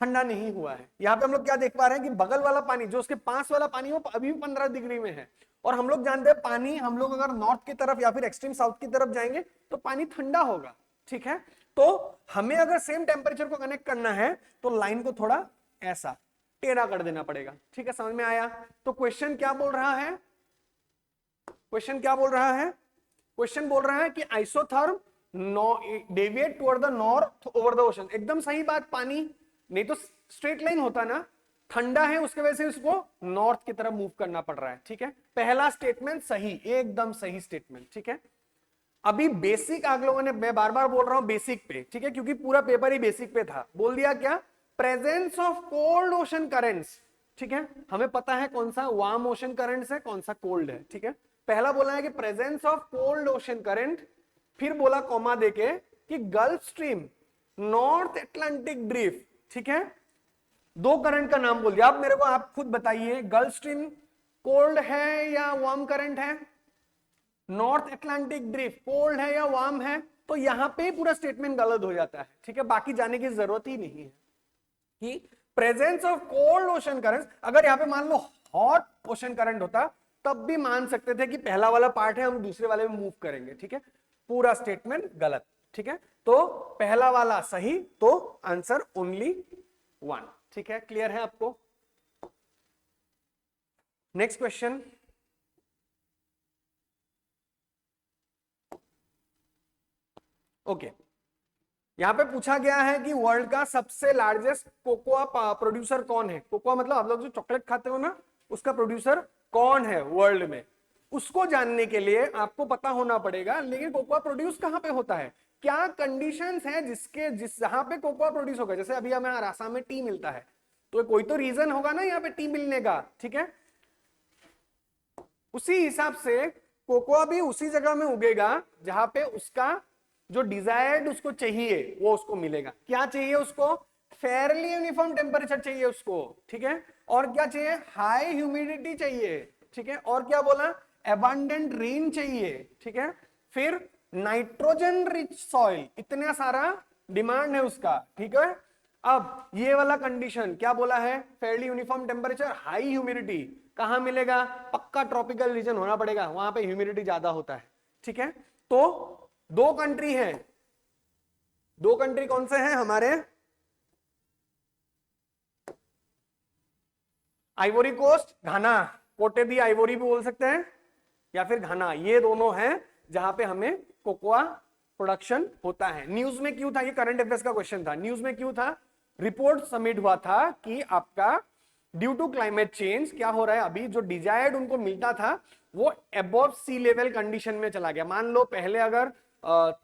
ठंडा नहीं हुआ है। यहां पे हम लोग क्या देख पा रहे हैं कि बगल वाला पानी, जो उसके पास वाला पानी, वो अभी भी 15 डिग्री में है। और हम लोग जानते हैं पानी, हम लोग अगर नॉर्थ की तरफ या फिर एक्सट्रीम साउथ की तरफ जाएंगे तो पानी ठंडा होगा। ठीक है, तो हमें अगर सेम टेम्परेचर को कनेक्ट करना है तो लाइन को थोड़ा ऐसा टेढ़ा कर देना पड़ेगा। ठीक है, समझ में आया? तो क्वेश्चन क्या बोल रहा है, क्वेश्चन क्या बोल रहा है? क्वेश्चन बोल रहा है कि isotherm deviate toward the north over the ocean. एकदम सही बात, पानी नहीं तो स्ट्रेट लाइन होता ना, ठंडा है उसके वजह से उसको नॉर्थ की तरफ मूव करना पड़ रहा है। ठीक है, पहला स्टेटमेंट सही, एकदम सही स्टेटमेंट। ठीक है, अभी बेसिक आप लोगों ने, मैं बार बार बोल रहा हूं बेसिक पे, ठीक है, क्योंकि पूरा पेपर ही बेसिक पे था। बोल दिया क्या? Presence of cold ocean currents. ठीक है, हमें पता है कौन सा वार्म ओशन करंट्स है, कौन सा कोल्ड है। ठीक है, पहला बोला है कि presence of cold ocean current, फिर बोला कॉमा देके कि gulf stream, north Atlantic drift. ठीक है, दो करंट का नाम बोल दिया। अब मेरे को आप खुद बताइए, गल्फ स्ट्रीम कोल्ड है या वार्म करंट है? नॉर्थ अटलांटिक ड्रिफ्ट कोल्ड है या वार्म है? तो यहां पे पूरा स्टेटमेंट गलत हो जाता है। ठीक है, बाकी जाने की जरूरत ही नहीं है कि presence of cold ocean current. अगर यहां पे मान लो हॉट ओशन करंट होता तब भी मान सकते थे कि पहला वाला पार्ट है, हम दूसरे वाले में मूव करेंगे। ठीक है, पूरा स्टेटमेंट गलत। ठीक है, तो पहला वाला सही, तो आंसर ओनली 1। ठीक है, क्लियर है आपको? नेक्स्ट क्वेश्चन, ओके, यहां पे पूछा गया है कि वर्ल्ड का सबसे लार्जेस्ट कोकोआ प्रोड्यूसर कौन है? कोकोआ मतलब आप लोग जो चॉकलेट खाते हो ना, उसका प्रोड्यूसर कौन है वर्ल्ड में? उसको जानने के लिए आपको पता होना पड़ेगा, लेकिन कोकोआ प्रोड्यूस कहां पे होता है, क्या कंडीशंस है जहां पे कोकोआ प्रोड्यूस होगा। जैसे अभी हमें आसाम में टी मिलता है, तो कोई तो रीजन होगा ना यहाँ पे टी मिलने का, ठीक है। उसी हिसाब से कोकोआ भी उसी जगह में उगेगा जहां पे उसका जो डिजायर्ड उसको चाहिए वो उसको मिलेगा। क्या चाहिए उसको, फेयरली यूनिफॉर्म टेम्परेचर चाहिए उसको, ठीक है। और क्या चाहिए, हाई ह्यूमिडिटी चाहिए, ठीक है। और क्या बोला, एबंडेंट रेन चाहिए, ठीक है। फिर नाइट्रोजन रिच सॉइल, इतना सारा डिमांड है उसका, ठीक है। अब ये वाला कंडीशन क्या बोला है, Fairlie uniform temperature, high humidity, कहां मिलेगा, पक्का ट्रॉपिकल रीजन होना पड़ेगा, वहां पे ह्यूमिडिटी ज्यादा होता है, ठीक है। तो दो कंट्री हैं, दो कंट्री कौन से हैं हमारे, आइवोरी कोस्ट, घाना, कोटे दी आइवोरी भी बोल सकते हैं, या फिर घाना, ये दोनों हैं जहां पे हमें कोकोआ प्रोडक्शन होता है। न्यूज में क्यों था, ये करंट अफेयर्स का क्वेश्चन था, न्यूज में क्यों था, रिपोर्ट सबमिट हुआ था कि आपका ड्यू टू क्लाइमेट चेंज क्या हो रहा है, अभी जो डिजायर्ड उनको मिलता था वो अबव सी लेवल कंडीशन में चला गया। मान लो पहले अगर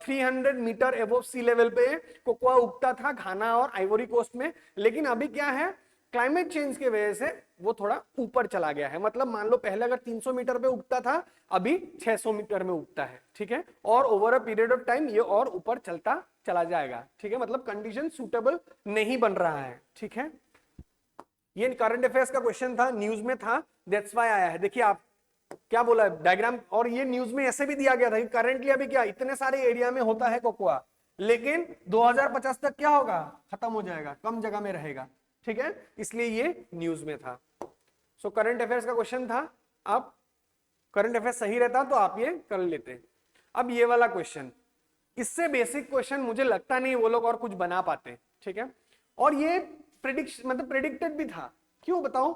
300 मीटर अबव सी लेवल पे कोकोआ उगता था घाना और आइवोरी कोस्ट में, लेकिन अभी क्या है, क्लाइमेट चेंज की वजह से वो थोड़ा ऊपर चला गया है। मतलब मान लो पहले अगर 300 मीटर पे उगता था, अभी 600 मीटर में उगता है, ठीक है। और over a period of time ये और ऊपर चलता चला जाएगा, ठीक है। मतलब कंडीशन सूटेबल नहीं बन रहा है, ठीक है। ये करंट अफेयर्स का क्वेश्चन था, न्यूज में था, दैट्स व्हाई आया है। देखिए आप क्या बोला है डायग्राम, और ये न्यूज में ऐसे भी दिया गया था कि करंटली अभी क्या इतने सारे एरिया में होता है कोकोआ, लेकिन 2050 तक क्या होगा, खत्म हो जाएगा, कम जगह में रहेगा, ठीक है। इसलिए ये न्यूज में था। सो करंट अफेयर्स का क्वेश्चन था, आप करंट अफेयर्स सही रहता तो आप ये कर लेते। अब ये वाला क्वेश्चन, इससे बेसिक क्वेश्चन मुझे लगता नहीं वो लोग और कुछ बना पाते, ठीक है। और ये प्रेडिक्टेड भी था, क्यों बताओ।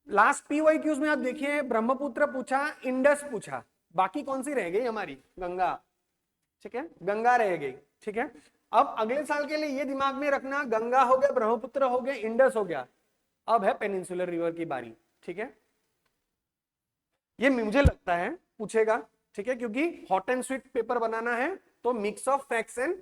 लास्ट पीवाईक्यूज में आप देखिए, ब्रह्मपुत्र पूछा, इंडस पूछा, बाकी कौन सी रह गई हमारी, गंगा, ठीक है, गंगा रह गई, ठीक है। अब अगले साल के लिए ये दिमाग में रखना, गंगा हो गया, ब्रह्मपुत्र हो गया, इंडस हो गया, अब है पेनिनसुलर रिवर की बारी, ठीक है। ये मुझे लगता है पूछेगा, ठीक है, क्योंकि हॉट एंड स्वीट पेपर बनाना है तो mix of facts and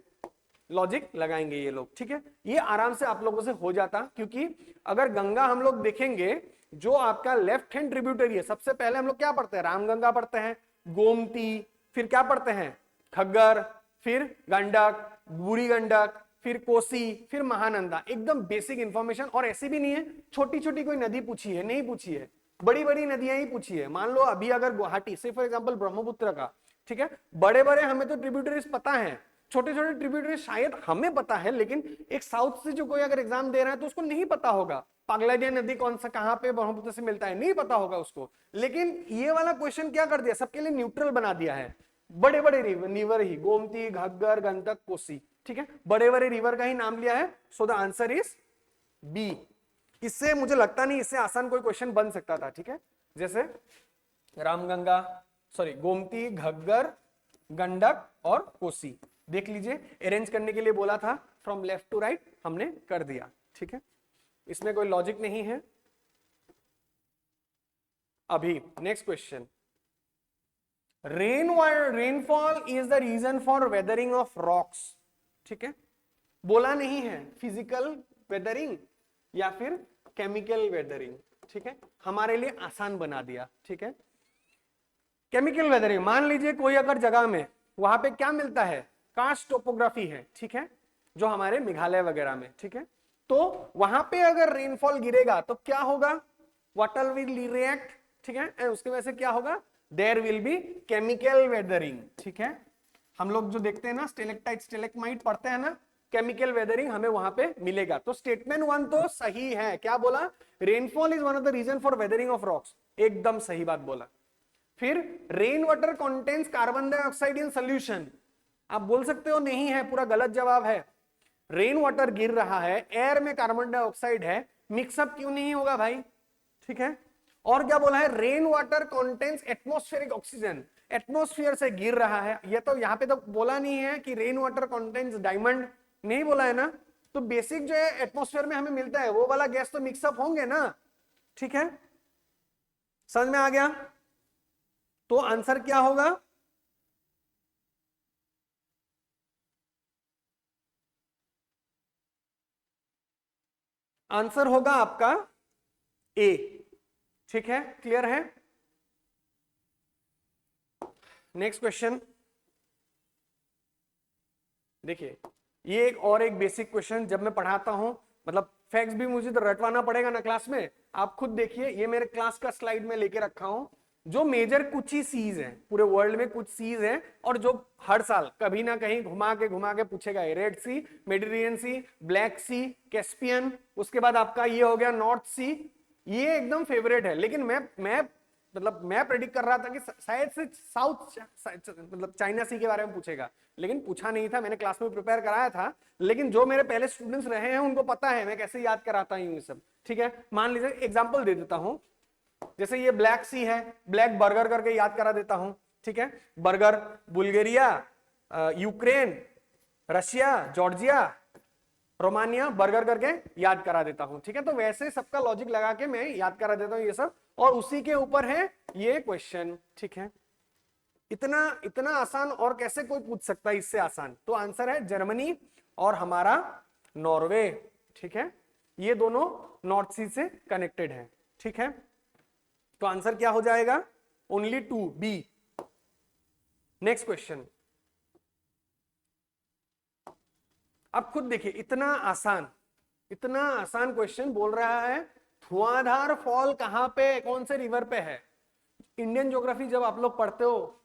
logic लगाएंगे ये लोग, ठीक है। ये आराम से आप लोगों से हो जाता, क्योंकि अगर गंगा हम लोग देखेंगे, जो आपका लेफ्ट हैंड ट्रिब्यूटरी है, सबसे पहले हम लोग क्या पढ़ते हैं, रामगंगा पढ़ते हैं, गोमती, फिर क्या पढ़ते हैं, खग्गर, फिर गंडक, बूढ़ी गंडक, फिर कोसी, फिर महानंदा, एकदम बेसिक इंफॉर्मेशन। और ऐसी भी नहीं है छोटी छोटी कोई नदी पूछी है, नहीं पूछी है, बड़ी बड़ी नदियां ही पूछी है। मान लो अभी अगर गुवाहाटी से फॉर एग्जांपल ब्रह्मपुत्र का, ठीक है, बड़े बड़े हमें तो ट्रिब्यूटरीज पता है, छोटे छोटे ट्रिब्यूटरीज शायद हमें पता है, लेकिन एक साउथ से जो कोई अगर एग्जाम दे रहा है तो उसको नहीं पता होगा पागलाडिया नदी कौन सा कहां पे ब्रह्मपुत्र से मिलता है, नहीं पता होगा उसको। लेकिन ये वाला क्वेश्चन क्या कर दिया, सबके लिए न्यूट्रल बना दिया है, बड़े बड़े रिवर ही, गोमती, घग्गर, गंडक, कोसी, ठीक है, बड़े बड़े रिवर का ही नाम लिया है। So the answer is B. इससे मुझे लगता नहीं इससे आसान कोई क्वेश्चन बन सकता था, ठीक है। जैसे रामगंगा, सॉरी गोमती, घग्गर, गंडक और कोसी, देख लीजिए, अरेंज करने के लिए बोला था फ्रॉम लेफ्ट टू राइट, हमने कर दिया, ठीक है। इसमें कोई लॉजिक नहीं है। अभी next question, rainfall is the reason for weathering of rocks, ठीक है। बोला नहीं है फिजिकल वेदरिंग या फिर केमिकल वेदरिंग, ठीक है, हमारे लिए आसान बना दिया, ठीक है। केमिकल वेदरिंग, मान लीजिए कोई अगर जगह में वहां पे क्या मिलता है, कास्ट टोपोग्राफी है, ठीक है, जो हमारे मेघालय वगैरह में, ठीक है। तो वहां पे अगर रेनफॉल गिरेगा तो क्या होगा, वाटर विल रिएक्ट, ठीक है, एंड उसकी वजह से क्या होगा, there will be chemical weathering, ठीक है। हम लोग जो देखते हैं ना स्टेलेक्टाइट स्टेलेक्माइट पढ़ते हैं ना, केमिकल वेदरिंग हमें वहां पे मिलेगा। तो स्टेटमेंट 1 तो सही है, क्या बोला, rainfall is one of the reason for weathering of rocks, एकदम सही बात बोला। फिर rain water contains carbon dioxide in solution, आप बोल सकते हो नहीं है, पूरा गलत जवाब है। रेन वाटर गिर रहा है, एयर में कार्बन डाइऑक्साइड है, मिक्सअप क्यों नहीं होगा भाई, ठीक है। और क्या बोला है, rain water contains atmospheric oxygen, atmosphere से गिर रहा है। ये तो यहाँ पे तो बोला नहीं है कि रेन वाटर कंटेन्स डायमंड, नहीं बोला है ना। तो बेसिक जो है एटमॉस्फेयर में हमें मिलता है वो वाला गैस तो मिक्सअप होंगे ना, ठीक है, समझ में आ गया। तो आंसर क्या होगा? आंसर होगा आपका ए। ठीक है, क्लियर है? नेक्स्ट क्वेश्चन देखिए, ये एक बेसिक क्वेश्चन जब मैं पढ़ाता हूं, मतलब फैक्ट्स भी मुझे तो रटवाना पड़ेगा ना क्लास में। आप खुद देखिए, ये मेरे क्लास का स्लाइड में लेके रखा हूं, जो मेजर कुछ ही सीज हैं पूरे वर्ल्ड में, कुछ सीज हैं और जो हर साल कभी ना कहीं घुमा के पूछेगा। रेड सी, मेडिटेरियन सी, ब्लैक सी, कैस्पियन, उसके बाद आपका ये हो गया नॉर्थ सी। ये एकदम फेवरेट है, लेकिन मैं प्रेडिक्ट कर रहा था कि शायद से साउथ मतलब चाइना सी के बारे में पूछेगा, लेकिन पूछा नहीं था। मैंने क्लास में प्रिपेयर कराया था, लेकिन जो मेरे पहले स्टूडेंट्स रहे हैं उनको पता है मैं कैसे याद कराता हूं ये सब। ठीक है, मान लीजिए एग्जांपल दे देता हूं, जैसे ये ब्लैक सी है, ब्लैक बर्गर करके याद करा देता हूं। ठीक है, burger, Bulgaria, Ukraine, Russia, Georgia, Romania, burger करके याद करा देता हूं। ठीक है, तो वैसे सबका लॉजिक लगा के मैं याद करा देता हूं ये सब, और उसी के ऊपर है ये क्वेश्चन। ठीक है, इतना इतना आसान और कैसे कोई पूछ सकता है इससे आसान? तो आंसर है जर्मनी और हमारा नॉर्वे। ठीक है, ये दोनों नॉर्थ सी से कनेक्टेड है। ठीक है, तो आंसर क्या हो जाएगा? Only 2 B. नेक्स्ट क्वेश्चन, अब खुद देखिए, इतना आसान क्वेश्चन बोल रहा है, धुआंधार फॉल कहां पे, कौन से रिवर पे है? इंडियन ज्योग्राफी जब आप लोग पढ़ते हो,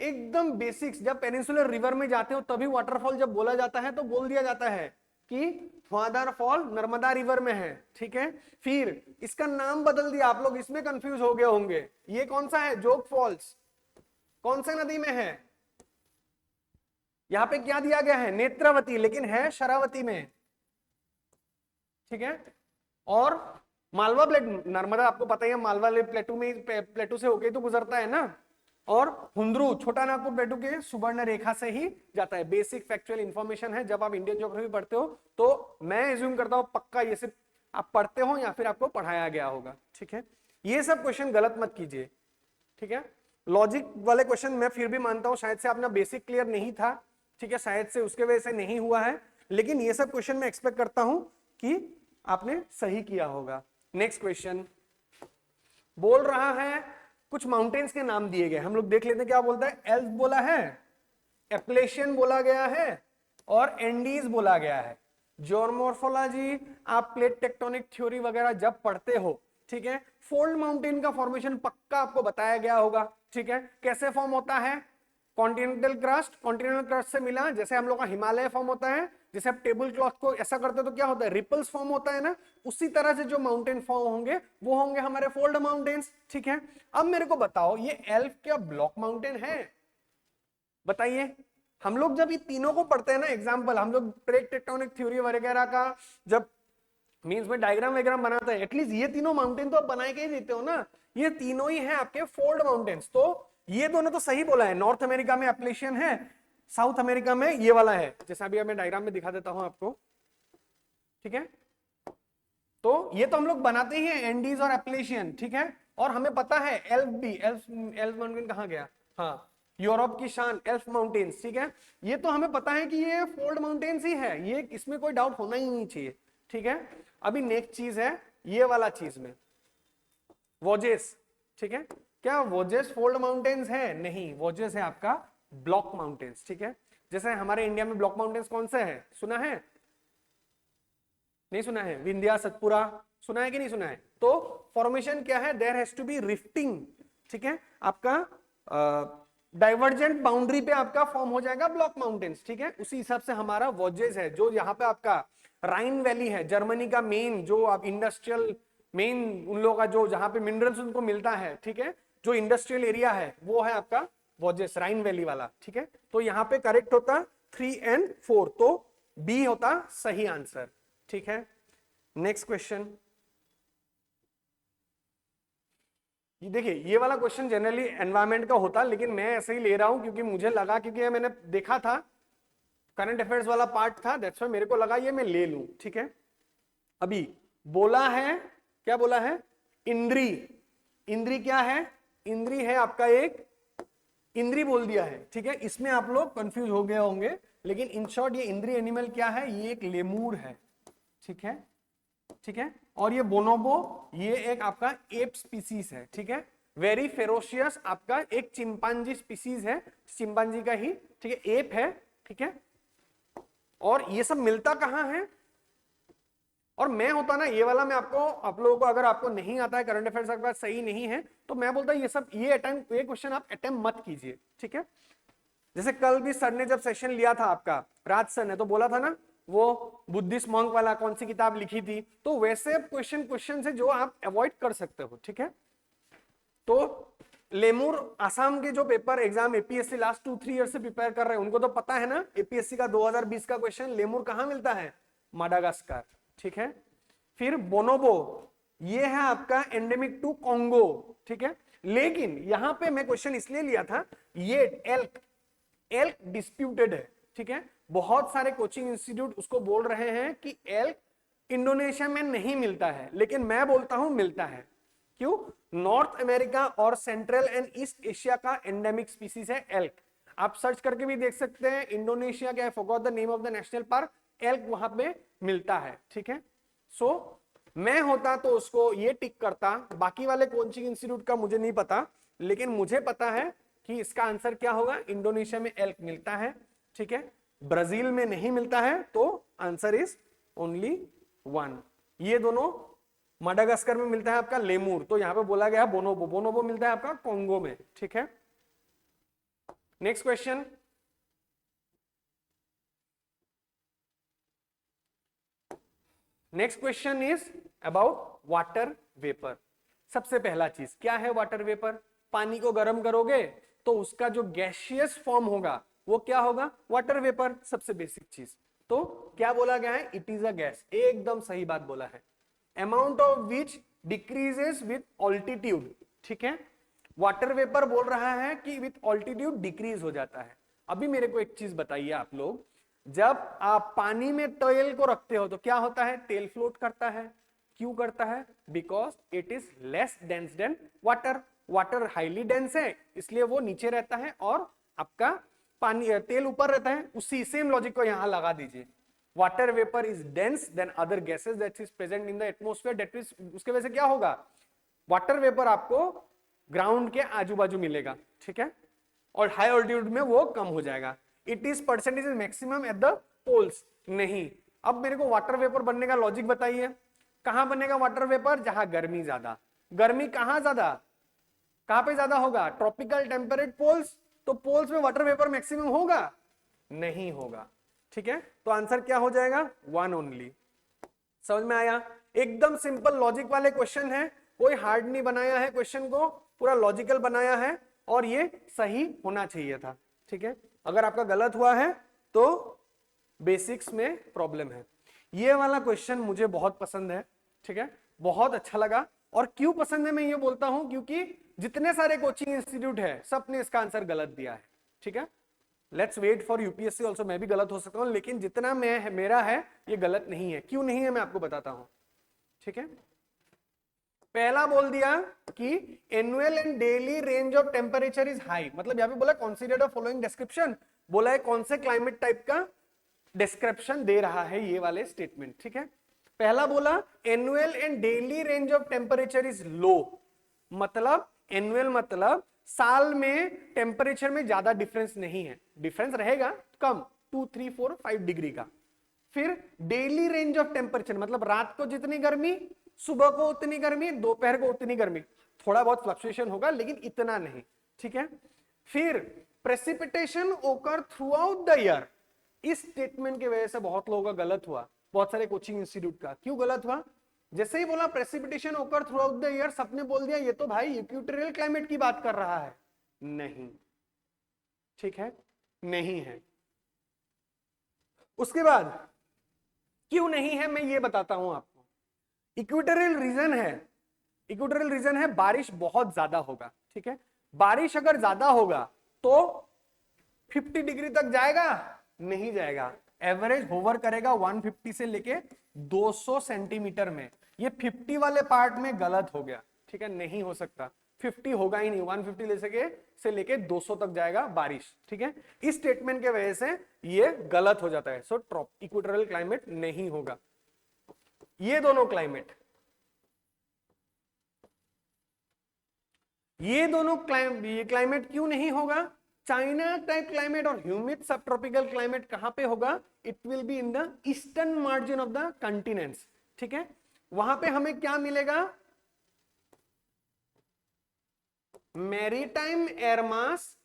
एकदम बेसिक्स, जब पेनिनसुलर रिवर में जाते हो तभी वाटरफॉल जब बोला जाता है तो बोल दिया जाता है कि धुआंधार फॉल नर्मदा रिवर में है। ठीक है, फिर इसका नाम बदल दिया, आप लोग इसमें कंफ्यूज हो गए होंगे। ये कौन सा है? जोग फॉल्स कौन से नदी में है? यहां पे क्या दिया गया है? नेत्रावती, लेकिन है शरावती में। ठीक है, और मालवा प्लेटू, नर्मदा आपको पता ही है मालवा प्लेटू में, प्लेटू से होके तो गुजरता है ना, और हुंद्रू छोटा नागपुर प्लेटू के सुवर्ण रेखा से ही जाता है। बेसिक फैक्चुअल इंफॉर्मेशन है, जब आप इंडियन ज्योग्राफी पढ़ते हो तो मैं एज्यूम करता हूं पक्का ये सिर्फ आप पढ़ते हो या फिर आपको पढ़ाया गया होगा। ठीक है, ये सब क्वेश्चन गलत मत कीजिए। ठीक है, लॉजिक वाले क्वेश्चन मैं फिर भी मानता हूं शायद से आपने बेसिक क्लियर नहीं था। ठीक है, शायद से उसके वजह से नहीं हुआ है, लेकिन ये सब क्वेश्चन मैं एक्सपेक्ट करता हूं कि आपने सही किया होगा। नेक्स्ट क्वेश्चन बोल रहा है, कुछ माउंटेन्स के नाम दिए गए, हम लोग देख लेते हैं क्या बोलता है। एल्प बोला है, एप्लेशियन बोला गया है, और एंडीज बोला गया है। जियोमॉर्फोलॉजी, आप प्लेट टेक्टोनिक थ्योरी वगैरह जब पढ़ते हो, ठीक है, फोल्ड माउंटेन का फॉर्मेशन पक्का आपको बताया गया होगा। ठीक है, कैसे फॉर्म होता है? कॉन्टिनेंटल क्रस्ट से मिला, जैसे हम लोग का हिमालय फॉर्म होता है, जैसे आप टेबल क्लॉथ को ऐसा करते हो तो क्या होता है? रिपल्स फॉर्म होता है ना, उसी तरह से जो माउंटेन फॉर्म होंगे वो होंगे हमारे फोल्ड माउंटेन्स। ठीक है, अब मेरे को बताओ, ये एल्प क्या ब्लॉक माउंटेन है? बताइए। हम लोग जब ये तीनों को पढ़ते हैं ना, एग्जाम्पल हम लोग प्लेट टेक्टोनिक थ्योरी वगैरह का जब मीन्स में डायग्राम वगैरह बनाते हैं, एटलीस्ट ये तीनों माउंटेन तो आप बना के ही देते हो ना। ये तीनों ही हैं आपके फोल्ड माउंटेन्स, तो ये दोनों तो सही बोला है। नॉर्थ अमेरिका में एप्लेशियन है, साउथ अमेरिका में ये वाला है, जैसा अभी मैं डायग्राम में दिखा देता हूं आपको। ठीक है, तो ये तो हम लोग बनाते ही हैं, एंडीज और एप्लेशियन। ठीक है, और हमें पता है एल्प भी, एल्प माउंटेन कहां गया? हाँ, यूरोप की शान एल्प माउंटेन्स। ठीक है, ये तो हमें पता है कि ये फोल्ड माउंटेन्स ही है, ये इसमें कोई डाउट होना ही नहीं चाहिए। ठीक है, अभी नेक्स्ट चीज है ये वाला चीज में, वोजेस। ठीक है, क्या वोजेस फोल्ड माउंटेन्स है? नहीं, वोजेस है आपका ब्लॉक माउंटेन्स। ठीक है, जैसे हमारे इंडिया में ब्लॉक माउंटेन्स कौन से हैं? सुना है? नहीं सुना है? विंध्या, सतपुरा, सुना है कि नहीं सुना है? तो फॉर्मेशन क्या है? There has to be rifting. ठीक है, आपका डाइवर्जेंट बाउंड्री पे आपका फॉर्म हो जाएगा ब्लॉक माउंटेन्स। ठीक है, उसी हिसाब से हमारा वोजेस है, जो यहाँ पे आपका राइन वैली है, जर्मनी का मेन जो आप इंडस्ट्रियल मेन उन लोगों का जो जहां पे मिनरल्स उनको मिलता है। ठीक है, जो इंडस्ट्रियल एरिया है वो है आपका वोजेस, राइन वैली वाला। ठीक है, तो यहाँ पे करेक्ट होता 3 और 4, तो बी होता सही आंसर। ठीक है, नेक्स्ट क्वेश्चन, ये देखिए, ये वाला क्वेश्चन जनरली एनवायरमेंट का होता, लेकिन मैं ऐसे ही ले रहा हूं क्योंकि मुझे लगा, क्योंकि मैंने देखा था करंट अफेयर्स वाला पार्ट था, दैट्स व्हाई मेरे को लगा ये मैं ले लूं। ठीक है, अभी बोला है, क्या बोला है? इंद्री। इंद्री क्या है? इंद्री है आपका एक इंद्री बोल दिया है, ठीक है। इसमें आप लोग कंफ्यूज हो गए होंगे, लेकिन इन शॉर्ट ये इंद्री एनिमल क्या है, ये एक लेमूर है, ठीक है, ठीक है। और ये बोनोबो ये एक आपका एप स्पीसीज है, ठीक है। वेरी फेरोशियस आपका एक चिंपांजी स्पीसीज है, चिंपांजी का ही, ठीक है, एप है, ठीक है। और ये सब मिलता कहां है, और मैं होता ना ये वाला, मैं आपको आप लोगों को अगर आपको नहीं आता है करंट अफेयर्स आपका सही नहीं है तो मैं बोलता ये सब ये क्वेश्चन आप अटेम्प्ट मत कीजिए, ठीक है। जैसे कल भी सर ने जब सेशन लिया था आपका, राज सर ने तो बोला था ना वो बुद्धिस्ट मॉन्क वाला कौन सी किताब लिखी थी, तो वैसे क्वेश्चन से जो आप अवॉइड कर सकते हो, ठीक है। तो लेमूर आसाम के जो paper exam APSC last 2-3 year से प्रिपेयर कर रहे हैं उनको तो पता है ना, एपीएससी का 2020 का क्वेश्चन लेमूर कहां मिलता है, माडागास्कर, ठीक है। फिर बोनोबो ये है आपका एंडेमिक टू कॉन्गो, ठीक है। लेकिन यहां पे मैं क्वेश्चन इसलिए लिया था, ये एल्क डिस्प्यूटेड है, ठीक है। बहुत सारे कोचिंग इंस्टीट्यूट उसको बोल रहे हैं कि एल्क इंडोनेशिया में नहीं मिलता है, लेकिन मैं बोलता हूं मिलता है। क्यों? नॉर्थ अमेरिका और सेंट्रल एंड ईस्ट एशिया का एंडेमिक स्पीसीज है एल्क। आप सर्च करके भी देख सकते हैं, इंडोनेशिया क्या है, forgot the name of the national park, elk वहां पे मिलता है, ठीक है। सो मैं होता तो उसको ये टिक करता, बाकी वाले कोचिंग इंस्टीट्यूट का मुझे नहीं पता, लेकिन मुझे पता है कि इसका आंसर क्या होगा, इंडोनेशिया में एल्क मिलता है, ठीक है। ब्राजील में नहीं मिलता है, तो आंसर इज ओनली 1। ये दोनों माडागास्कर में मिलता है आपका लेमूर, तो यहां पे बोला गया बोनोबो, बोनोबो मिलता है आपका कॉन्गो में, ठीक है। Next question, next question is about water vapour. सबसे पहला चीज क्या है वाटर वेपर, पानी को गर्म करोगे तो उसका जो गैसियस फॉर्म होगा वो क्या होगा, वाटर वेपर, सबसे बेसिक चीज। तो क्या बोला गया है, इट इज अ गैस, एकदम सही बात बोला है। Amount of which decreases with altitude, ठीक है। वाटर वेपर बोल रहा है कि विथ ऑल्टीट्यूड डिक्रीज हो जाता है। अभी मेरे को एक चीज बताइए आप लोग, जब आप पानी में तेल को रखते हो तो क्या होता है, तेल फ्लोट करता है। क्यों करता है, because it is less dense then water. Water highly dense है इसलिए वो नीचे रहता है और आपका पानी तेल ऊपर रहता है। उसी सेम लॉजिक को यहां लगा दीजिए, water vapour is dense then other gases that is present in the atmosphere, that is, उसके वजह से क्या होगा, वाटर वेपर आपको ग्राउंड के आजू बाजू मिलेगा, ठीक है, और हाई ऑल्टीट्यूड में वो कम हो जाएगा। It is percentage maximum at the poles, नहीं। अब मेरे को वाटर वेपर बनने का लॉजिक बताइए, कहां बनेगा वाटर वेपर, जहां गर्मी ज्यादा, गर्मी कहां ज्यादा, कहां पे ज्यादा होगा, ट्रॉपिकल टेम्परेट पोल्स, तो पोल्स में वाटर वेपर मैक्सिमम होगा, नहीं होगा, ठीक है। तो आंसर क्या हो जाएगा, 1 ओनली। समझ में आया, एकदम सिंपल लॉजिक वाले क्वेश्चन है, कोई हार्ड नहीं बनाया है क्वेश्चन को, पूरा लॉजिकल बनाया है और ये सही होना चाहिए था, ठीक है। अगर आपका गलत हुआ है तो बेसिक्स में प्रॉब्लम है। ये वाला क्वेश्चन मुझे बहुत पसंद है, ठीक है, बहुत अच्छा लगा। और क्यों पसंद है मैं ये बोलता हूं, क्योंकि जितने सारे कोचिंग इंस्टीट्यूट है सबने इसका आंसर गलत दिया है, ठीक है। Let's wait for UPSC also, मैं भी गलत हो सकता हूं, लेकिन जितना मैं मेरा है ये गलत नहीं है। क्यों नहीं है मैं आपको बताता हूं, ठीक है। पहला बोल दिया कि annual and daily range of temperature is high, मतलब यहां पे बोला कंसीडर द फॉलोइंग डिस्क्रिप्शन, बोला है कौन से क्लाइमेट टाइप का डिस्क्रिप्शन दे रहा है ये वाले स्टेटमेंट, ठीक है। पहला बोला annual and daily range of temperature is low, मतलब एनुअल मतलब साल में टेम्परेचर में ज्यादा डिफरेंस नहीं है, डिफरेंस रहेगा कम 2, 3, 4, 5 डिग्री का। फिर डेली रेंज ऑफ टेम्परेचर मतलब रात को जितनी गर्मी, सुबह को उतनी गर्मी, दोपहर को उतनी गर्मी, थोड़ा बहुत फ्लक्चुएशन होगा लेकिन इतना नहीं, ठीक है। फिर प्रेसिपिटेशन ओकर थ्रू आउट द ईयर, इस स्टेटमेंट की वजह से बहुत लोगों का गलत हुआ, बहुत सारे कोचिंग इंस्टीट्यूट का। क्यों गलत हुआ, जैसे ही बोला प्रेसिपिटेशन ओकर थ्रू आउट द ईयर, सबने बोल दिया ये तो भाई इक्वेटोरियल क्लाइमेट की बात कर रहा है, नहीं, ठीक है, नहीं है। उसके बाद क्यों नहीं है मैं ये बताता हूं आपको। इक्वेटोरियल रीजन है, इक्वेटोरियल रीजन है, बारिश बहुत ज्यादा होगा, ठीक है। बारिश अगर ज्यादा होगा तो 50 डिग्री तक जाएगा, नहीं जाएगा, एवरेज होवर करेगा 150 से लेके 200 सेंटीमीटर में। ये 50 वाले पार्ट में गलत हो गया, ठीक है, नहीं हो सकता। 50 होगा ही नहीं, 150 से लेके 200 तक जाएगा बारिश, ठीक है। इस स्टेटमेंट के वजह से ये गलत हो जाता है। सो इक्वेटोरियल क्लाइमेट नहीं होगा। ये दोनों क्लाइमेट, ये क्लाइमेट क्यों नहीं होगा? चाइना टाइप क्लाइमेट और ह्यूमिड सब ट्रॉपिकल क्लाइमेट कहां पे होगा? It will be in the eastern margin of the continents, ठीक है। वहां पे हमें क्या मिलेगा? मैरीटाइम एयर मास,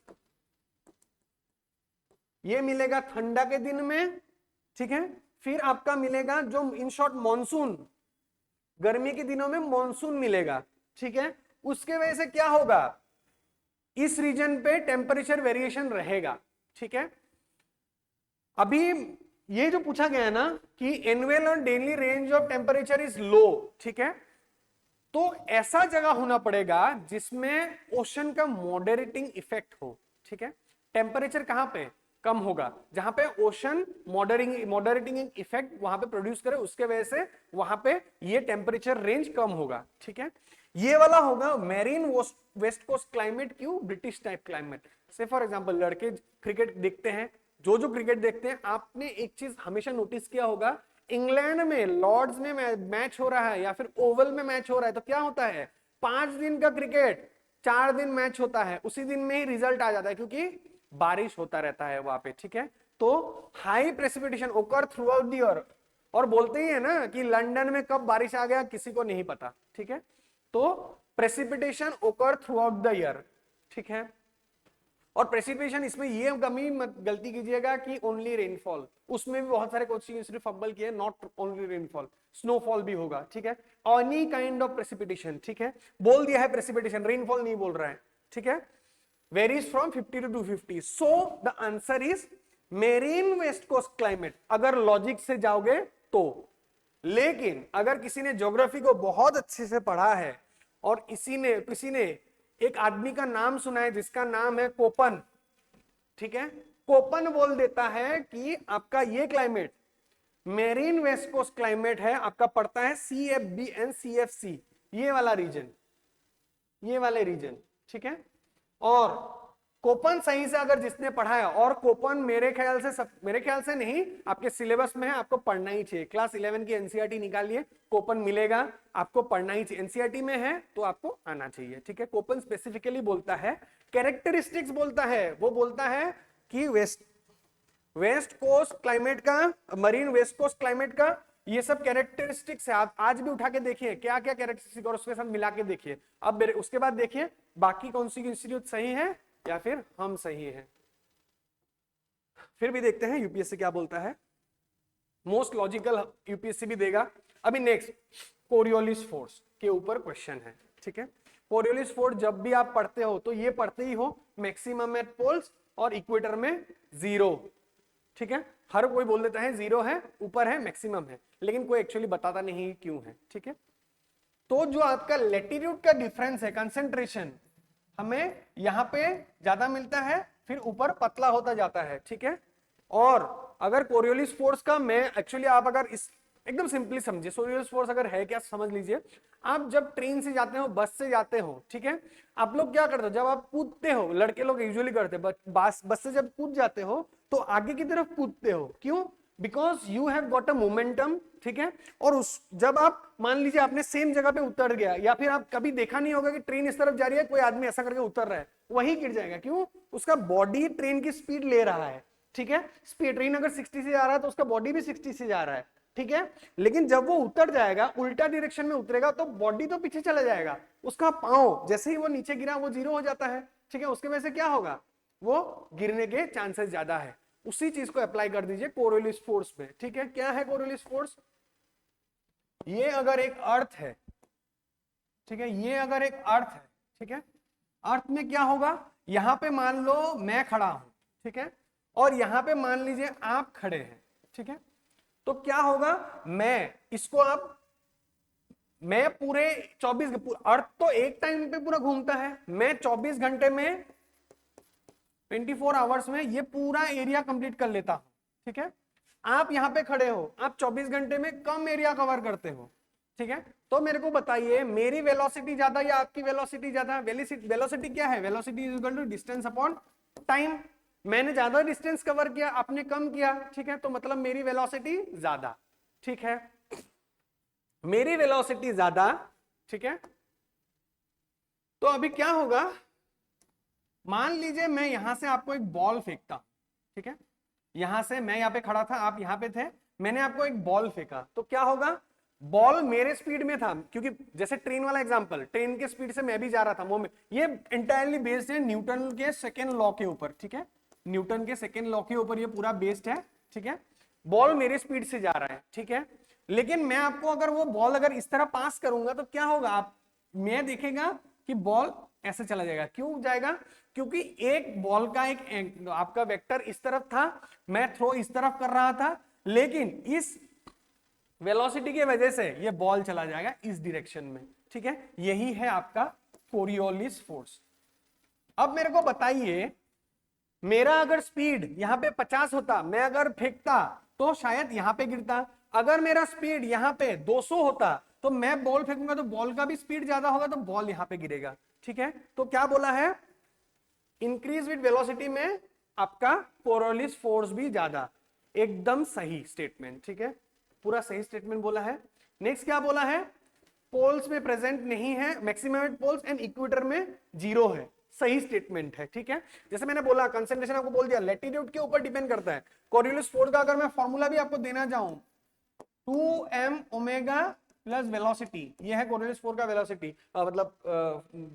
ये मिलेगा ठंडा के दिन में, ठीक है। फिर आपका मिलेगा जो इन शॉर्ट मॉनसून, गर्मी के दिनों में मॉनसून मिलेगा, ठीक है। उसके वजह से क्या होगा? इस रीजन पे टेम्परेचर वेरिएशन रहेगा, ठीक है। अभी ये जो पूछा गया है ना कि एनुअल और daily range of temperature is low, ठीक है, तो ऐसा जगह होना पड़ेगा जिसमें ओशन का मॉडरेटिंग इफेक्ट हो, ठीक है। टेम्परेचर कहां पे कम होगा? जहां पे ओशन मॉडरेटिंग इफेक्ट वहां पे प्रोड्यूस करे, उसके वजह से वहां पे ये टेम्परेचर रेंज कम होगा, ठीक है। ये वाला होगा मेरीन वेस्ट कोस्ट क्लाइमेट। क्यों? British type climate. से फॉर एग्जांपल लड़के क्रिकेट देखते हैं, जो क्रिकेट देखते हैं, आपने एक चीज हमेशा नोटिस किया होगा, इंग्लैंड में लॉर्ड्स में मैच हो रहा है या फिर ओवल में मैच हो रहा है तो क्या होता है? 5 दिन का क्रिकेट 4 दिन मैच होता है, उसी दिन में ही रिजल्ट आ जाता है क्योंकि बारिश होता रहता है वहां पे, ठीक है। तो हाई प्रेसिपिटेशन ओकर थ्रू आउट द ईयर, और बोलते ही है ना कि लंदन में कब बारिश आ गया किसी को नहीं पता, ठीक है। तो प्रेसिपिटेशन ओकर थ्रू आउट द ईयर, ठीक है। और प्रेसिपिटेशन इसमें ये कमी मत गलती कीजिएगा कि ओनली रेनफॉल, उसमें भी बहुत सारे कोचिंग सिर्फ फंबल किए, नॉट ओनली रेनफॉल, स्नोफॉल भी होगा, ठीक है। एनी काइंड ऑफ प्रेसिपिटेशन, ठीक है। बोल दिया है प्रेसिपिटेशन, रेनफॉल नहीं बोल रहा है, ठीक है। Varies from 50 to 250। So the answer is marine west coast climate, अगर लॉजिक से जाओगे तो। लेकिन अगर किसी ने ज्योग्राफी को बहुत अच्छे से पढ़ा है और किसी ने एक आदमी का नाम सुना है जिसका नाम है कोपन, ठीक है, कोपन बोल देता है कि आपका ये climate marine west coast climate है, आपका पड़ता है CFB एंड CFC, ये वाला रीजन, ये वाले रीजन, ठीक है। और कोपन सही से अगर जिसने पढ़ा है, और कोपन मेरे ख्याल से नहीं, आपके सिलेबस में है, आपको पढ़ना ही चाहिए। क्लास 11 की एनसीईआरटी निकालिए, कोपन मिलेगा, आपको पढ़ना ही चाहिए। एनसीईआरटी में है तो आपको आना चाहिए, ठीक है। कोपन स्पेसिफिकली बोलता है, कैरेक्टरिस्टिक्स बोलता है, वो बोलता है कि वेस्ट कोस्ट क्लाइमेट का, मरीन वेस्ट कोस्ट क्लाइमेट का ये सब कैरेक्टरिस्टिक्स है। आप आज भी उठा के देखिए क्या क्या कैरेक्टरिस्टिक और उसके साथ मिला के देखिए। अब उसके बाद देखिए बाकी कौन सी इंस्टीट्यूट सही है या फिर हम सही हैं। फिर भी देखते हैं यूपीएससी क्या बोलता है। मोस्ट लॉजिकल यूपीएससी भी देगा। अभी नेक्स्ट कोरियोलिस फोर्स के ऊपर क्वेश्चन है, ठीक है। कोरियोलिस फोर्स जब भी आप पढ़ते हो तो ये पढ़ते ही हो, मैक्सिमम एट पोल्स और इक्वेटर में 0, ठीक है। हर कोई बोल देता है 0 है, ऊपर है, मैक्सिमम है, लेकिन कोई एक्चुअली बताता नहीं क्यों है, ठीक है। तो जो आपका लैटिट्यूड का डिफरेंस है, कंसेंट्रेशन हमें यहां पे ज्यादा मिलता है, फिर ऊपर पतला होता जाता है, ठीक है। और अगर कोरियोलिस फोर्स का मैं एक्चुअली आप अगर इस एकदम सिंपली समझिए, कोरियोलिस फोर्स अगर है क्या समझ लीजिए। आप जब ट्रेन से जाते हो, बस से जाते हो, ठीक है, आप लोग क्या करते हो? जब आप कूदते हो, लड़के लोग यूजुअली करते हैं, बस से जब कूद जाते हो तो आगे की तरफ कूदते हो, क्यों? Because you have got a momentum, ठीक है। और जब आप मान लीजिए आपने सेम जगह पे उतर गया, या फिर आप कभी देखा नहीं होगा कि ट्रेन इस तरफ जा रही है, कोई आदमी ऐसा करके उतर रहा है, वहीं गिर जाएगा। क्यों? उसका बॉडी ट्रेन की स्पीड ले रहा है, ठीक है। स्पीड ट्रेन अगर 60 से जा रहा है तो उसका बॉडी भी 60 से जा रहा है, ठीक है। लेकिन जब वो उतर जाएगा, उल्टा डायरेक्शन में उतरेगा, तो बॉडी तो पीछे चला जाएगा, उसका पांव जैसे ही वो नीचे गिरा वो 0 हो जाता है, ठीक है। उसके वजह से क्या होगा? वो गिरने के चांसेस ज्यादा है। उसी चीज को अप्लाई कर दीजिए कोरियोलिस फोर्स पे, ठीक है। क्या है कोरियोलिस फोर्स? ये अगर एक अर्थ है, ठीक है, ये अगर एक अर्थ है, ठीक है, अर्थ में क्या होगा? यहां पे मान लो मैं खड़ा हूं, ठीक है, और यहां पे मान लीजिए आप खड़े हैं, ठीक है। तो क्या होगा? मैं पूरे 24, अर्थ तो एक टाइम पे पूरा घूमता है, मैं 24 घंटे में 24 आवर्स में ये पूरा एरिया कंप्लीट कर लेता हूं, ठीक है। आप यहां पे खड़े हो, आप 24 घंटे में कम एरिया कवर करते हो, ठीक है, तो मेरे को बताइए मेरी वेलोसिटी ज्यादा या आपकी वेलोसिटी ज्यादा? वेलोसिटी क्या है? Velocity is equal to distance upon time. मैंने ज्यादा डिस्टेंस कवर किया, आपने कम किया, ठीक है, तो मतलब मेरी वेलोसिटी ज्यादा। ठीक है, मेरी वेलोसिटी ज्यादा, ठीक है। तो अभी क्या होगा, मान लीजिए मैं यहां से आपको एक बॉल फेंकता, ठीक है, यहां से मैं यहां पे खड़ा था, आप यहां पे थे, मैंने आपको एक बॉल फेंका, तो क्या होगा, बॉल मेरे स्पीड में था, क्योंकि जैसे ट्रेन वाला एग्जांपल, ट्रेन के स्पीड से मैं भी जा रहा था, वो में ये एंटायरली बेस्ड है न्यूटन के सेकेंड लॉ के ऊपर, ठीक है, न्यूटन के सेकेंड लॉ के ऊपर ये पूरा बेस्ड है, ठीक है। बॉल मेरे स्पीड से जा रहा है, ठीक है, लेकिन मैं आपको अगर वो बॉल अगर इस तरह पास करूंगा तो क्या होगा, आप मैं देखेगा कि बॉल ऐसे चला जाएगा, क्यों जाएगा, क्योंकि एक बॉल का एक आपका वेक्टर इस तरफ था, मैं थ्रो इस तरफ कर रहा था, लेकिन इस वेलोसिटी की वजह से ये बॉल चला जाएगा इस डायरेक्शन में, ठीक है, यही है आपका कोरियोलिस फोर्स। अब मेरे को बताइए, मेरा अगर स्पीड यहां पे 50 होता, मैं अगर फेंकता तो शायद यहां पे गिरता, अगर मेरा स्पीड यहां पे 200 होता तो मैं बॉल फेंकूंगा तो बॉल का भी स्पीड ज्यादा होगा तो बॉल यहां पे गिरेगा, ठीक है। तो क्या बोला है, इंक्रीज विद वेलोसिटी में आपका कोरियोलिस फोर्स भी ज्यादा, एकदम सही स्टेटमेंट, ठीक है, पूरा सही स्टेटमेंट बोला है। नेक्स्ट क्या बोला है, पोल्स में प्रेजेंट नहीं है, maximum at poles and equator में 0 है, सही स्टेटमेंट है, ठीक है। जैसे मैंने बोला कंसंट्रेशन आपको बोल दिया, लैटिट्यूड के ऊपर डिपेंड करता है। कोरियोलिस फोर्स का अगर मैं फॉर्मूला भी आपको देना चाहूं, 2m ओमेगा प्लस वेलोसिटी, ये है कोरियोलिस फोर्स का वेलोसिटी, मतलब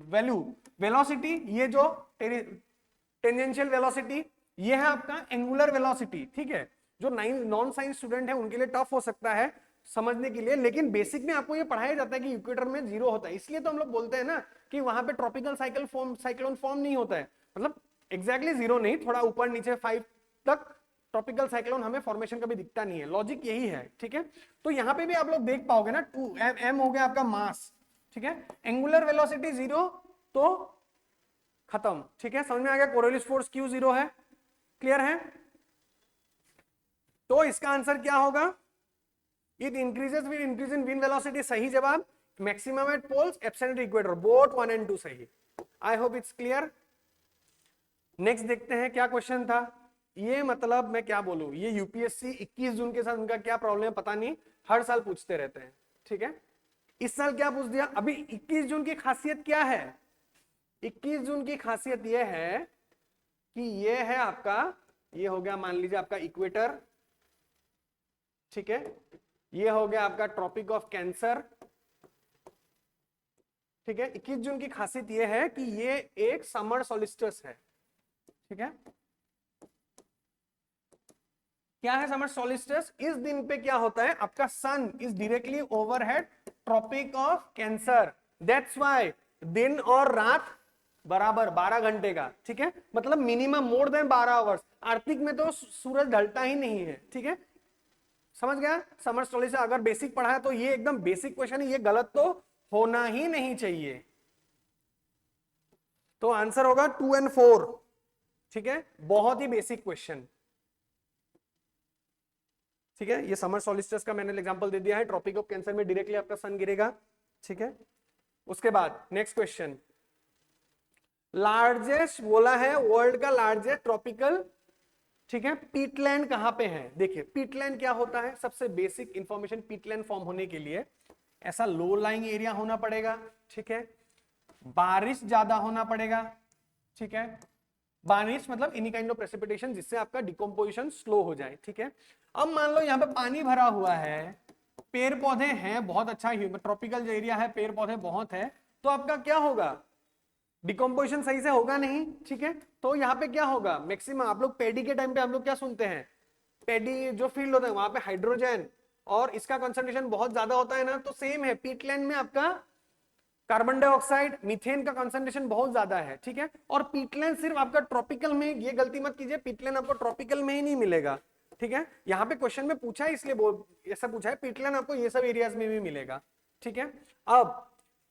वैल्यू, वेलोसिटी ये जो टेंजेंशियल वेलोसिटी, ये है आपका एंगुलर वेलोसिटी, ठीक है। जो नॉन साइंस स्टूडेंट है उनके लिए टफ हो सकता है समझने के लिए, लेकिन बेसिक में आपको ये पढ़ाया जाता है कि इक्वेटर में 0 होता है, इसलिए तो हम लोग बोलते हैं ना कि वहां पे ट्रॉपिकल साइक्लोन फॉर्म नहीं होता है, मतलब एग्जैक्टली 0 नहीं, थोड़ा ऊपर नीचे 5 तक ट्रॉपिकल साइक्लोन हमें फॉर्मेशन कभी दिखता नहीं है, लॉजिक यही है, ठीक है। तो यहां पे भी आप लोग देख पाओगे ना, 2m हो गया आपका मास, ठीक है, एंगुलर वेलोसिटी 0 तो खत्म, ठीक है, समझ में आ गया, कोरियोलिस फोर्स क्यों 0 है, क्लियर है। तो इसका आंसर क्या होगा, it increases with increase in wind velocity, सही जवाब, maximum at poles absent equator, both 1 and 2 सही। I hope it's clear. Next देखते हैं क्या क्वेश्चन था, ये मतलब मैं क्या बोलूं, ये यूपीएससी 21 जून के साथ उनका क्या प्रॉब्लम है पता नहीं, हर साल पूछते रहते हैं, ठीक है। इस साल क्या पूछ दिया, अभी 21 जून की खासियत क्या है, 21 जून की खासियत यह है कि ये है आपका, ये हो गया मान लीजिए आपका इक्वेटर, ठीक है, ये हो गया आपका ट्रॉपिक ऑफ कैंसर, ठीक है। 21 जून की खासियत ये है कि ये एक समर सोलिस्टिस है, ठीक है। क्या है समर सोलिस्टिस, इस दिन पे क्या होता है, आपका sun is directly overhead Tropic of Cancer, that's why दिन और रात बराबर 12 घंटे का, ठीक है, मतलब मिनिमम मोर देन 12 आवर्स, आर्थिक में तो सूरज ढलता ही नहीं है, ठीक है, समझ गया। समर सोलिस्टिस अगर बेसिक पढ़ा है तो ये एकदम बेसिक क्वेश्चन है, ये गलत तो होना ही नहीं चाहिए, तो आंसर होगा 2 and 4, ठीक है, बहुत ही बेसिक क्वेश्चन, ठीक है। ये समर सोलिस्टिस का मैंने एग्जांपल दे दिया है, ट्रॉपिक ऑफ कैंसर में डायरेक्टली आपका सन गिरेगा, ठीक है। उसके बाद नेक्स्ट क्वेश्चन, लार्जेस्ट बोला है, वर्ल्ड का लार्जेस्ट ट्रॉपिकल, ठीक है, पीटलैंड कहां पे है, देखिए पीटलैंड क्या होता है, सबसे बेसिक इंफॉर्मेशन, पीटलैंड फॉर्म होने के लिए ऐसा लो लाइंग एरिया होना पड़ेगा, ठीक है, बारिश ज्यादा होना पड़ेगा, ठीक है, बारिश मतलब एनी काइंड ऑफ प्रेसिपिटेशन जिससे आपका डिकम्पोजिशन स्लो हो जाए, ठीक है। अब मान लो यहाँ पे पानी भरा हुआ है, पेड़ पौधे हैं, बहुत अच्छा ट्रॉपिकल जो एरिया है, पेड़ पौधे बहुत है, तो आपका क्या होगा, डिकम्पोजिशन सही से होगा नहीं, ठीक है। तो यहाँ पे क्या होगा, मैक्सिमम आप लोग पेडी के टाइम पे हम लोग क्या सुनते हैं, पेडी जो फील्ड होता है वहां पे हाइड्रोजन और इसका कंसंट्रेशन बहुत ज्यादा होता है ना, तो सेम है पीटलैंड में आपका कार्बन डाइऑक्साइड मीथेन का कंसंट्रेशन बहुत ज्यादा है, ठीक है। और पीटलैंड सिर्फ आपका ट्रॉपिकल में, ये गलती मत कीजिए, पीटलैंड आपको ट्रॉपिकल में ही नहीं मिलेगा, ठीक है, यहाँ पे क्वेश्चन में पूछा है इसलिए ऐसा पूछा है, पीटलैंड आपको ये सब एरियाज में भी मिलेगा, ठीक है। अब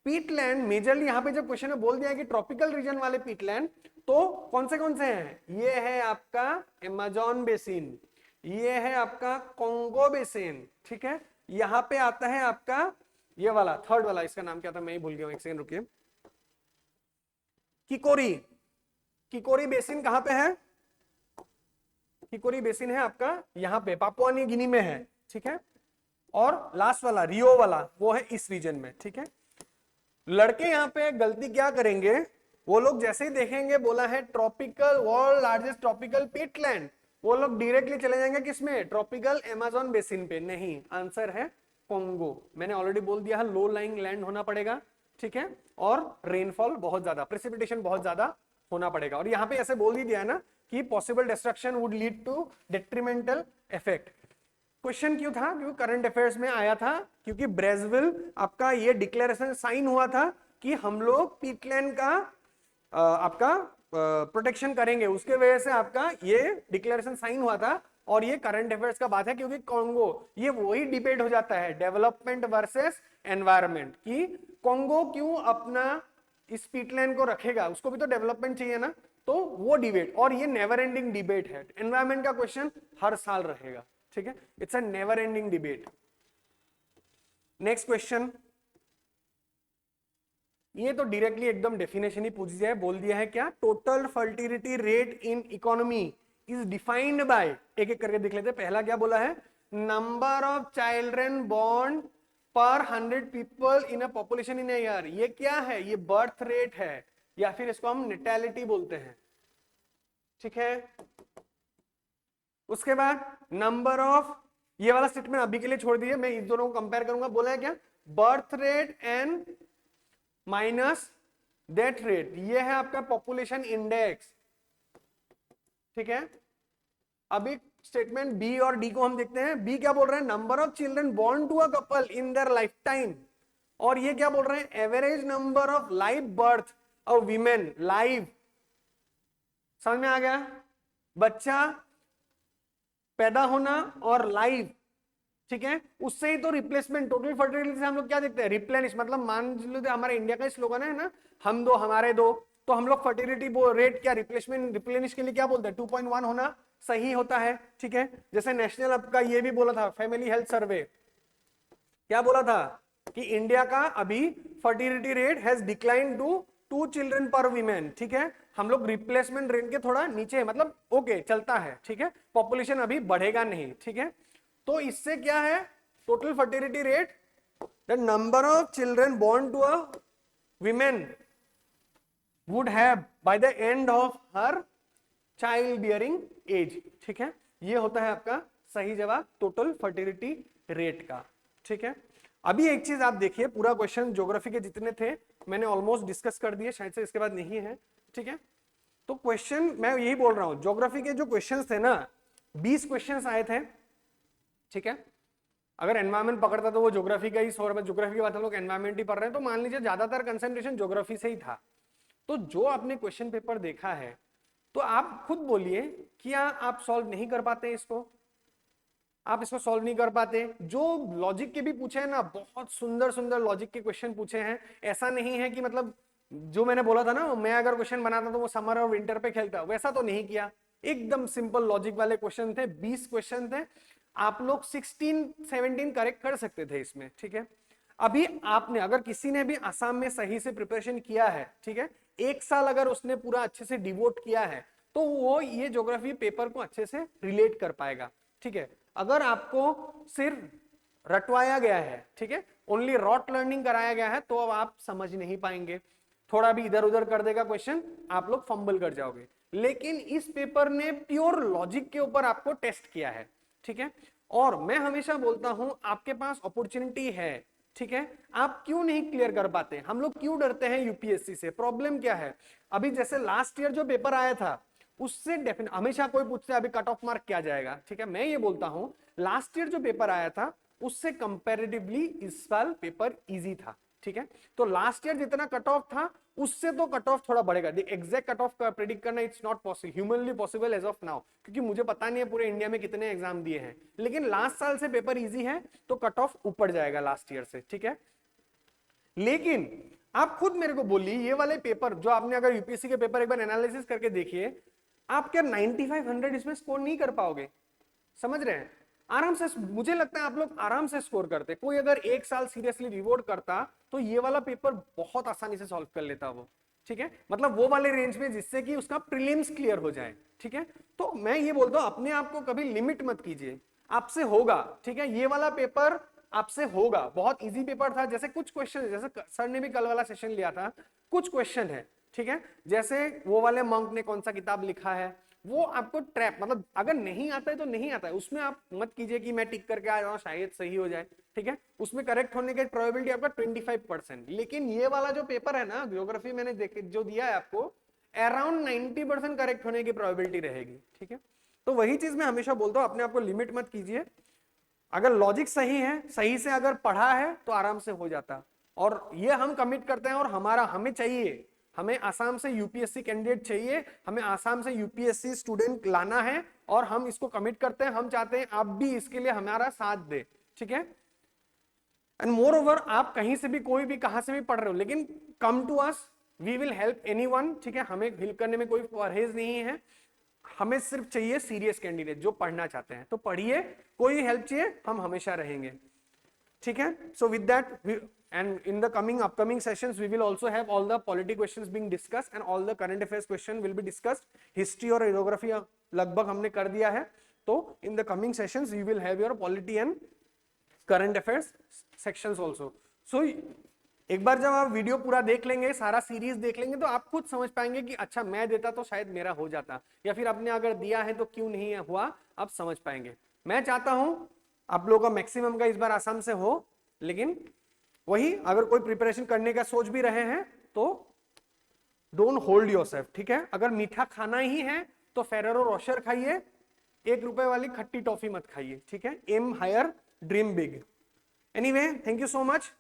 पीटलैंड मेजरली यहाँ पे जब क्वेश्चन में बोल दिया है कि ट्रॉपिकल रीजन वाले पीटलैंड, तो कौन से हैं, ये है आपका अमेज़न बेसिन, ये है आपका कॉन्गो बेसिन, ठीक है, यहाँ पे आता है आपका ये वाला थर्ड वाला, इसका नाम क्या था मैं ही भूल गया हूं, एक सेकंड रुकिए। किकोरी, किकोरी बेसिन कहां पे है? किकोरी बेसिन है आपका यहाँ पे पापुआ न्यू गिनी में है, ठीक है। और लास्ट वाला रियो वाला वो है इस रीजन में, ठीक है। लड़के यहाँ पे गलती क्या करेंगे, वो लोग जैसे ही देखेंगे बोला है tropical world largest tropical Peatland, वो लोग डायरेक्टली चले जाएंगे किसमें? ट्रॉपिकल अमेज़न बेसिन पे। नहीं, आंसर है कोंगो। मैंने ऑलरेडी बोल दिया है, लो लाइंग लैंड होना पड़ेगा, ठीक है, और रेनफॉल बहुत ज्यादा, प्रेसिपिटेशन बहुत ज्यादा होना पड़ेगा। और यहाँ पे ऐसे बोल ही दिया है ना कि possible destruction would lead to detrimental effect. Question क्यों था? क्योंकि करंट अफेयर्स में आया था, क्योंकि ब्रेजविल आपका ये डिक्लेरेशन साइन हुआ था कि हम लोग पीटलैंड का आपका प्रोटेक्शन करेंगे, उसके वजह से आपका ये डिक्लेरेशन साइन हुआ था। और ये करंट अफेयर्स का बात है, क्योंकि कॉन्गो ये वही डिबेट हो जाता है डेवलपमेंट वर्सेस एनवायरनमेंट, कि कॉन्गो क्यों अपना इस पीटलैंड को रखेगा, उसको भी तो डेवलपमेंट चाहिए ना, तो वो डिबेट। और ये नेवर एंडिंग डिबेट है, एनवायरनमेंट का क्वेश्चन हर साल रहेगा, ठीक है, it's a never ending debate. Next question, ये तो डायरेक्टली एकदम डेफिनेशन ही पूछ दिया है, बोल दिया है क्या? Total fertility rate in economy is defined by, एक एक करके देख लेते हैं। पहला क्या बोला है? नंबर ऑफ चिल्ड्रन बोर्न पर 100 people in a population in a year. ये क्या है? ये बर्थ रेट है, या फिर इसको हम नेटैलिटी बोलते हैं, ठीक है। उसके बाद नंबर ऑफ, ये वाला स्टेटमेंट अभी के लिए छोड़ दीजिए, मैं इन दोनों को कंपेयर करूंगा। बोला है क्या? Birth rate and minus death rate, ये है आपका पॉपुलेशन इंडेक्स, ठीक है। अभी स्टेटमेंट बी और डी को हम देखते हैं। बी क्या बोल रहे हैं? Number of children born to a couple in their lifetime. और ये क्या बोल रहे हैं? Average number of live birth of women live. समझ में आ गया? बच्चा पैदा होना और लाइव, ठीक है, उससे ही तो रिप्लेसमेंट, टोटल फर्टिलिटी से हम लोग क्या देखते हैं? रिप्लेनिश, मतलब मान लो हमारे इंडिया का स्लोगन है ना, हम दो हमारे दो, तो हम लोग फर्टिलिटी रेट क्या, रिप्लेसमेंट रिप्लेनिश के लिए क्या बोलते हैं? 2.1 होना सही होता है, ठीक है। जैसे नेशनल आपका ये भी बोला था, फैमिली हेल्थ सर्वे क्या बोला था कि इंडिया का अभी fertility rate has decline to 2 children per women, ठीक है। हम लोग रिप्लेसमेंट रेट के थोड़ा नीचे है, मतलब ओके चलता है, ठीक है, पॉपुलेशन अभी बढ़ेगा नहीं, ठीक है। तो इससे क्या है? Total fertility rate, the number of children born to a women would have by the end of her child bearing age, ठीक है। ये होता है आपका सही जवाब टोटल फर्टिलिटी रेट का, ठीक है। अभी एक चीज आप देखिए, पूरा क्वेश्चन ज्योग्राफी के जितने थे मैंने ऑलमोस्ट डिस्कस कर दिए, शायद से इसके बाद नहीं है, ठीक है। तो क्वेश्चन मैं यही बोल रहा हूं, ज्योग्राफी के जो क्वेश्चंस थे ना, 20 क्वेश्चंस आए थे, ठीक है। अगर एनवायरमेंट पकड़ता तो वो ज्योग्राफी का ही, ज्योग्राफी की बात हम लोग एनवायरमेंट ही पढ़ रहे हैं, तो मान लीजिए ज्यादातर कंसंट्रेशन ज्योग्राफी से ही था। तो जो आपने क्वेश्चन पेपर देखा है, तो आप खुद बोलिए, क्या आप सॉल्व नहीं कर पाते इसको? आप इसको सॉल्व नहीं कर पाते? जो लॉजिक के भी पूछे हैं ना, बहुत सुंदर सुंदर लॉजिक के क्वेश्चन पूछे हैं। ऐसा नहीं है कि मतलब जो मैंने बोला था ना, मैं अगर क्वेश्चन बनाता तो वो समर और विंटर पे खेलता, वैसा तो नहीं किया। एकदम सिंपल लॉजिक वाले क्वेश्चन थे, 20 क्वेश्चन थे, आप लोग 16-17 करेक्ट कर सकते थे इसमें, ठीक है। अभी आपने, अगर किसी ने भी आसाम में सही से प्रिपरेशन किया है, ठीक है, 1 साल अगर उसने पूरा अच्छे से डिवोट किया है, तो वो ये ज्योग्राफी पेपर को अच्छे से रिलेट कर पाएगा, ठीक है। अगर आपको सिर्फ रटवाया गया है, ठीक है, ओनली रॉट लर्निंग कराया गया है, तो अब आप समझ नहीं पाएंगे, थोड़ा भी इधर उधर कर देगा क्वेश्चन, आप लोग फंबल कर जाओगे। लेकिन इस पेपर ने प्योर लॉजिक के ऊपर आपको टेस्ट किया है, ठीक है। और मैं हमेशा बोलता हूं, आपके पास अपॉर्चुनिटी है, ठीक है, आप क्यों नहीं क्लियर कर पाते? हम लोग क्यों डरते हैं यूपीएससी से? प्रॉब्लम क्या है? अभी जैसे लास्ट ईयर जो पेपर आया था, उससे डेफिनेट, हमेशा कोई पूछते हैं अभी कट ऑफ मार्क क्या जाएगा, ठीक है, मैं ये बोलता हूं लास्ट ईयर जो पेपर आया था उससे कंपैरेटिवली इस साल पेपर इजी था, ठीक है। तो लास्ट ईयर जितना कट ऑफ था उससे तो कट ऑफ थोड़ा बढ़ेगा। एग्जैक्ट कट ऑफ का प्रेडिक्ट करना it's not possible, humanly possible as of now, क्योंकि मुझे पता नहीं है पूरे इंडिया में कितने एग्जाम दिए हैं, लेकिन लास्ट साल से पेपर इजी है तो कट ऑफ ऊपर जाएगा लास्ट ईयर से, ठीक है। लेकिन आप खुद मेरे को बोलिए, ये वाले पेपर जो आपने, अगर यूपीएससी के पेपर एक बार एनालिसिस करके देखिए, आप क्या 9500 इसमें स्कोर नहीं कर पाओगे? समझ रहे हैं? आराम से, मुझे लगता है आप लोग आराम से स्कोर करते। कोई अगर 1 साल सीरियसली रिवॉर्ड करता तो ये वाला पेपर बहुत आसानी से सॉल्व कर लेता वो, ठीक है, मतलब वो वाले रेंज में जिससे कि उसका प्रीलिम्स क्लियर हो जाए, ठीक है। तो मैं ये बोलता हूं अपने आप को कभी लिमिट मत कीजिए, आपसे होगा, ठीक है, ये वाला पेपर आपसे होगा। बहुत इजी पेपर था, जैसे कुछ क्वेश्चन, जैसे सर ने भी कल वाला सेशन लिया था, कुछ क्वेश्चन है, ठीक है, जैसे वो वाले मंक ने कौन सा किताब लिखा है, वो आपको ट्रैप, मतलब अगर नहीं आता है तो नहीं आता है, उसमें आप मत कीजिए कि मैं टिक करके आ जाऊं शायद सही हो जाए, ठीक है, उसमें करेक्ट होने की प्रोबेबिलिटी आपका 25%। लेकिन ये वाला जो पेपर है ना ज्योग्राफी, मैंने देखे जो दिया है आपको, अराउंड 90% करेक्ट होने की प्रोबेबिलिटी रहेगी, ठीक है। तो वही चीज मैं हमेशा बोलता हूं, अपने आप को लिमिट मत कीजिए। अगर लॉजिक सही है, सही से अगर पढ़ा है तो आराम से हो जाता। और ये हम कमिट करते हैं, और हमें चाहिए, हमें आसाम से यूपीएससी कैंडिडेट चाहिए, हमें आसाम से यूपीएससी स्टूडेंट लाना है, और हम इसको कमिट करते हैं। हम चाहते हैं आप भी इसके लिए हमारा साथ दे, ठीक है। एंड मोर ओवर, आप कहीं से भी, कोई भी, कहां से भी पढ़ रहे हो, लेकिन come to us, we will help anyone, ठीक है। हमें हेल्प करने में कोई परहेज नहीं है, हमें सिर्फ चाहिए सीरियस कैंडिडेट जो पढ़ना चाहते हैं। तो पढ़िए, कोई हेल्प चाहिए हम हमेशा रहेंगे, ठीक है। So with that, and in the upcoming sessions we will also have all the polity questions being discussed and all the current affairs question will be discussed. History और geography लगभग हमने कर दिया है, तो in the coming sessions we will have your polity and current affairs sections also. So एक बार जब आप वीडियो पूरा देख लेंगे, सारा सीरीज देख लेंगे, तो आप खुद समझ पाएंगे कि अच्छा मैं देता तो शायद मेरा हो जाता, या फिर आपने अगर दिया है तो क्यों नहीं हुआ, आप समझ पाएंगे। मैं चाहता हूं आप लोगों का मैक्सिमम का इस बार आसाम से हो, लेकिन वही अगर कोई प्रिपरेशन करने का सोच भी रहे हैं तो डोंट होल्ड योरसेल्फ, ठीक है। अगर मीठा खाना ही है तो फेरेरो रोशर खाइए, 1 रुपए वाली खट्टी टॉफी मत खाइए, ठीक है। Aim higher, dream big. Anyway, thank you so much.